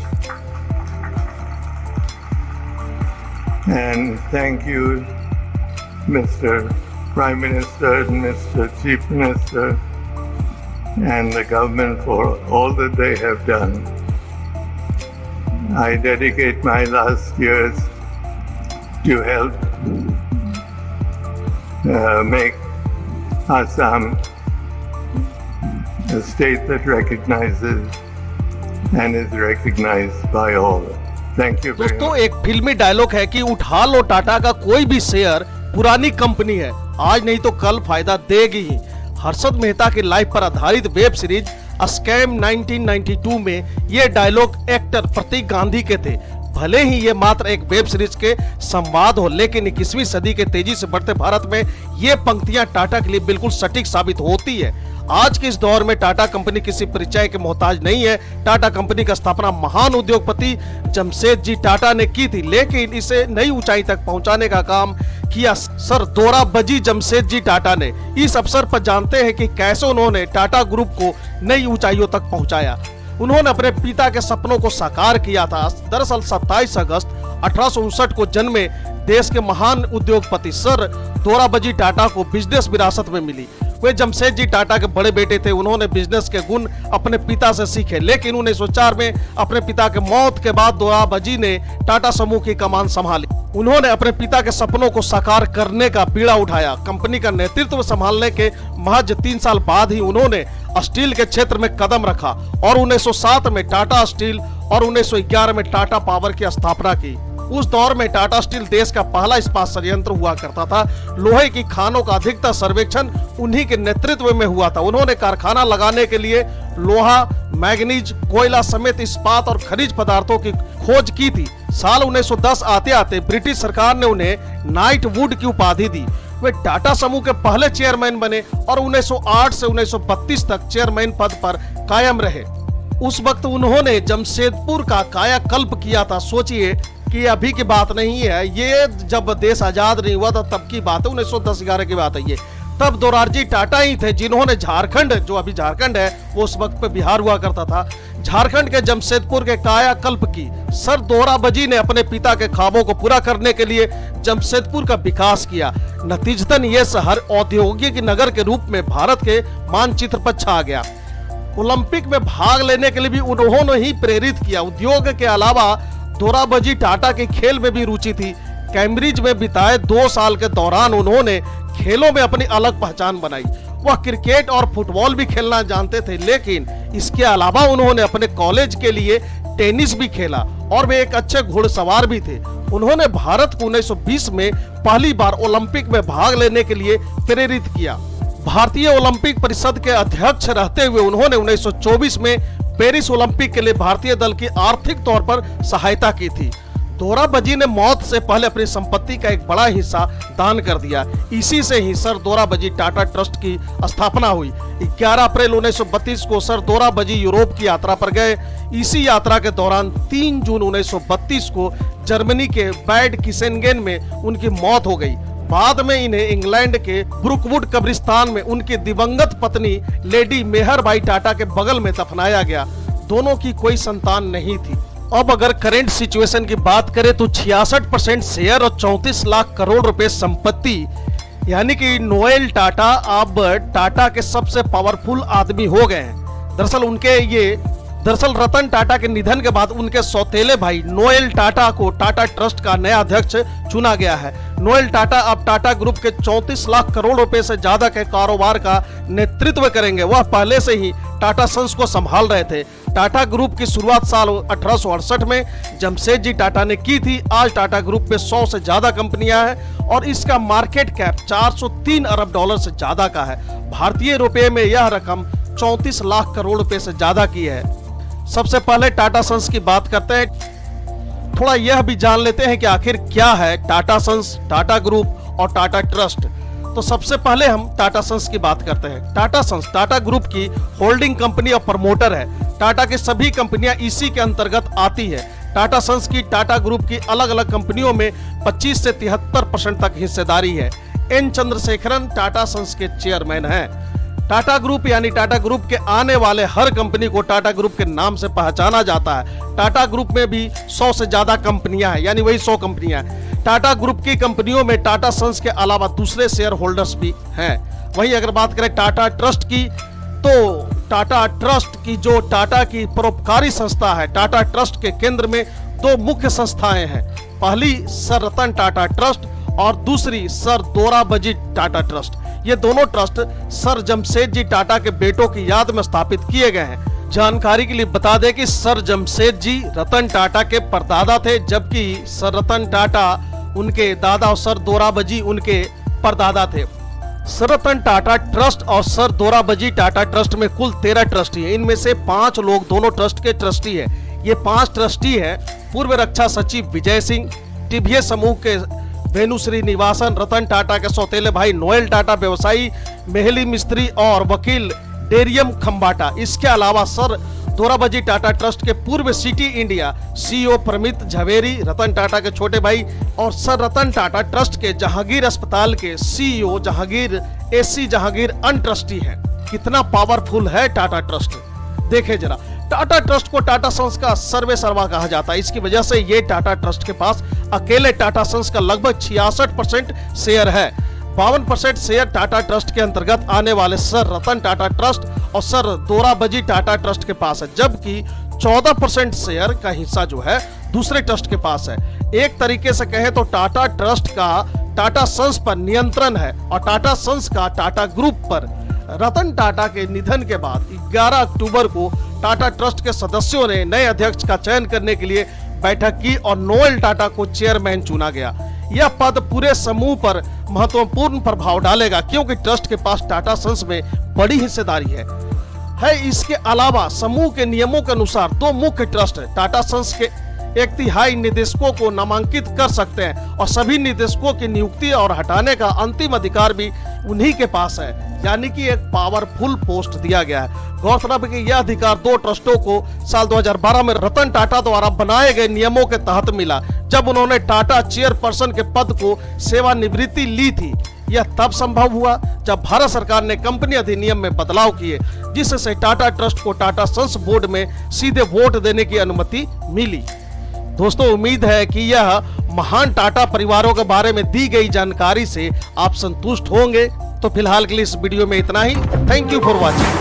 B: and thank you, Mr. Prime Minister, Mr. Chief Minister, and the government for all that they have done. I dedicate my last years to help make Assam a state that recognizes and is recognized by all. Thank you very much.
A: दोस्तों, एक फिल्मी dialogue है कि उठा लो टाटा का कोई भी share, पुरानी कंपनी है, आज नहीं तो कल फायदा देगी ही। हर्षद मेहता की लाइफ पर आधारित वेब सीरीज स्कैम 1992 में ये डायलॉग एक्टर प्रतीक गांधी के थे। भले ही ये मात्र एक वेब सीरीज के संवाद हो, लेकिन 21वीं सदी के तेजी से बढ़ते भारत में ये पंक्तियां टाटा के लिए बिल्कुल सटीक साबित होती है। आज के इस दौर में टाटा कंपनी किसी परिचय के मोहताज नहीं है। टाटा कंपनी का स्थापना महान उद्योगपति जमशेदजी टाटा ने की थी, लेकिन इसे नई ऊंचाई तक पहुंचाने का काम किया सर दोराबजी जमशेदजी टाटा ने। इस अवसर पर जानते हैं कि कैसे उन्होंने टाटा ग्रुप को नई ऊंचाइयों तक पहुंचाया। उन्होंने अपने पिता के सपनों को साकार किया था। दरअसल 27 अगस्त 1859 को जन्मे देश के महान उद्योगपति सर दोराबजी टाटा को बिजनेस विरासत में मिली। वे जमशेद जी टाटा के बड़े बेटे थे। उन्होंने बिजनेस के गुण अपने पिता से सीखे, लेकिन 1904 में अपने पिता के मौत के बाद दोराबजी ने टाटा समूह की कमान संभाली। उन्होंने अपने पिता के सपनों को साकार करने का बीड़ा उठाया। कंपनी का नेतृत्व संभालने के महज 3 साल बाद ही उन्होंने स्टील के क्षेत्र में कदम रखा और 1907 में टाटा स्टील और 1911 में टाटा पावर की स्थापना की। उस दौर में टाटा स्टील देश का पहला इस्पात संयंत्र हुआ करता था। लोहे की खानों का अधिकतर सर्वेक्षण उन्हीं के नेतृत्व में हुआ था। उन्होंने कारखाना लगाने के लिए लोहा, मैग्नीज, कोयला समेत इस्पात और खनिज पदार्थों की खोज की थी। साल 1910 आते आते ब्रिटिश सरकार ने उन्हें नाइट वुड की उपाधि दी। वे टाटा समूह के पहले चेयरमैन बने और 1908 से 1932 तक चेयरमैन पद पर कायम रहे। उस वक्त उन्होंने जमशेदपुर का कायाकल्प किया था। सोचिए कि अभी की बात नहीं है, ये जब देश आजाद नहीं हुआ था तब की बात है, 1910-11 की बात है ये। तब दोराबजी टाटा ही थे जिन्होंने झारखंड, जो अभी झारखंड है वो उस वक्त पे बिहार हुआ करता था, झारखंड के जमशेदपुर के कायाकल्प की। सर दोराबजी ने अपने पिता के ख्वाबों को पूरा करने के लिए जमशेदपुर का विकास किया। नतीजतन ये शहर औद्योगिक नगर के रूप में भारत के मानचित्र पर छा गया। ओलंपिक में भाग लेने के लिए भी उन्होंने ही प्रेरित किया। उद्योग के अलावा दोराबजी टाटा के खेल में भी रुचि थी। कैम्ब्रिज में बिताए 2 साल के दौरान उन्होंने खेलों में अपनी अलग पहचान बनाई। वह क्रिकेट और फुटबॉल भी खेलना जानते थे, लेकिन इसके अलावा उन्होंने अपने कॉलेज के लिए टेनिस भी खेला और वे एक अच्छे घुड़सवार भी थे। उन्होंने भारत को 1920 में पहली बार ओलंपिक में भाग लेने के लिए प्रेरित किया। भारतीय ओलंपिक परिषद के अध्यक्ष रहते हुए उन्होंने 1924 में पेरिस ओलंपिक के लिए भारतीय दल की आर्थिक तौर पर सहायता की थी। दोराबजी ने मौत से पहले अपनी संपत्ति का एक बड़ा हिस्सा दान कर दिया। इसी से ही सर दोराबजी टाटा ट्रस्ट की स्थापना हुई। 11 अप्रैल 1932 को सर दोराबजी यूरोप की यात्रा पर गए। इसी यात्रा के दौरान 3 जून 1932 को जर्मनी के बैड किसेनगेन में उनकी मौत हो गई। बाद में इन्हें इंग्लैंड के ब्रुकवुड कब्रिस्तान में उनकी दिवंगत पत्नी लेडी मेहरबाई टाटा के बगल में दफनाया गया। दोनों की कोई संतान नहीं थी। अब अगर करंट सिचुएशन की बात करें तो 66% शेयर और 34 लाख करोड़ रुपए संपत्ति, यानी कि नोएल टाटा अब टाटा के सबसे पावरफुल आदमी हो गए हैं। दरअसल रतन टाटा के निधन के बाद उनके सौतेले भाई नोएल टाटा को टाटा ट्रस्ट का नया अध्यक्ष चुना गया है। नोएल टाटा अब टाटा ग्रुप के 34 लाख करोड़ रुपए से ज्यादा के कारोबार का नेतृत्व करेंगे। वह पहले से ही टाटा सन्स को संभाल रहे थे। टाटा ग्रुप की शुरुआत साल 1868 में जमशेद जी टाटा ने की थी। आज टाटा ग्रुप में 100 से ज्यादा कंपनियां हैं और इसका मार्केट कैप 403 अरब डॉलर से ज्यादा का है। भारतीय रुपए में यह रकम 34 लाख करोड़ रुपए से ज्यादा की है। सबसे पहले टाटा सन्स की बात करते हैं। थोड़ा यह भी जान लेते हैं कि आखिर क्या है टाटा सन्स, टाटा ग्रुप और टाटा ट्रस्ट। तो सबसे पहले हम टाटा सन्स की बात करते हैं। टाटा सन्स टाटा ग्रुप की होल्डिंग कंपनी और प्रमोटर है। टाटा की सभी कंपनियां इसी के अंतर्गत आती है। टाटा सन्स की टाटा ग्रुप की अलग अलग कंपनियों में 25 से 73% तक हिस्सेदारी है। एन चंद्रशेखरन टाटा सन्स के चेयरमैन हैं। टाटा ग्रुप यानी टाटा ग्रुप के आने वाले हर कंपनी को टाटा ग्रुप के नाम से पहचाना जाता है। टाटा ग्रुप में भी 100 से ज्यादा कंपनियां हैं, यानी वही 100 कंपनियां हैं। टाटा ग्रुप की कंपनियों में टाटा सन्स के अलावा दूसरे शेयर होल्डर्स भी हैं। वहीं अगर बात करें टाटा ट्रस्ट की, तो टाटा ट्रस्ट की जो टाटा की परोपकारी संस्था है, टाटा ट्रस्ट के केंद्र में 2 मुख्य संस्थाएं हैं। पहली सर रतन टाटा ट्रस्ट और दूसरी सर दोराबजी टाटा ट्रस्ट। ये दोनों ट्रस्ट सर जमशेद जी टाटा के बेटों की याद में स्थापित किए गए हैं। जानकारी के लिए बता दें कि सर जमशेद जी रतन टाटा के परदादा थे, जबकि सर रतन टाटा उनके दादा और सर दोराबजी उनके परदादा थे। सर रतन टाटा ट्रस्ट और सर दोराबजी टाटा ट्रस्ट में कुल 13 ट्रस्टी हैं। इनमें से 5 लोग दोनों ट्रस्ट के ट्रस्टी हैं। ये 5 ट्रस्टी हैं पूर्व रक्षा सचिव विजय सिंह, टीवीएस समूह के वेणु श्रीनिवासन, रतन टाटा के सौतेले भाई नोएल टाटा, व्यवसायी मेहली मिस्त्री और वकील डेरियम खम्बाटा। इसके अलावा सर दोराबजी टाटा ट्रस्ट के पूर्व Citi India CEO Pramit Jhaveri, Ratan Tata के छोटे भाई, और सर रतन टाटा ट्रस्ट के जहांगीर अस्पताल के सीईओ जहांगीर एसी जहांगीर अनट्रस्टी है। कितना पावरफुल है टाटा ट्रस्ट, देखे जरा। टाटा ट्रस्ट को टाटा सन्स का सर्वे सर्वा कहा जाता है। इसकी वजह से ये टाटा ट्रस्ट के पास अकेले टाटा सन्स का लगभग 66% शेयर है। 52% शेयर टाटा ट्रस्ट के अंतर्गत आने वाले सर रतन टाटा ट्रस्ट और सर दोराबजी टाटा ट्रस्ट के पास है, जबकि 14% शेयर का हिस्सा जो है दूसरे ट्रस्ट के पास है। एक तरीके से कहें तो टाटा ट्रस्ट का टाटा सन्स पर नियंत्रण है और टाटा सन्स का टाटा ग्रुप पर। रतन टाटा के निधन के बाद 11 अक्टूबर को टाटा ट्रस्ट के सदस्यों ने नए अध्यक्ष का चयन करने के लिए बैठक की और नोएल टाटा को चेयरमैन चुना गया। यह पद पूरे समूह पर महत्वपूर्ण प्रभाव डालेगा क्योंकि ट्रस्ट के पास टाटा सन्स में बड़ी हिस्सेदारी है। इसके अलावा समूह के नियमों के अनुसार 2 मुख्य ट्रस्ट टाटा सन्स के 1/3 निदेशकों को नामांकित कर सकते हैं और सभी निदेशकों की नियुक्ति और हटाने का अंतिम अधिकार भी उन्हीं के पास है, यानी कि एक पावरफुल पोस्ट दिया गया है। गौरतलब है कि यह अधिकार 2 ट्रस्टों को साल 2012 में रतन टाटा द्वारा बनाए गए नियमों के तहत मिला, जब उन्होंने टाटा चेयरपर्सन के पद को सेवानिवृत्ति ली थी। यह तब संभव हुआ जब भारत सरकार ने कंपनी अधिनियम में बदलाव किए, जिससे टाटा ट्रस्ट को टाटा सन्स बोर्ड में सीधे वोट देने की अनुमति मिली। दोस्तों, उम्मीद है कि यह महान टाटा परिवारों के बारे में दी गई जानकारी से आप संतुष्ट होंगे। तो फिलहाल के लिए इस वीडियो में इतना ही। Thank you for watching.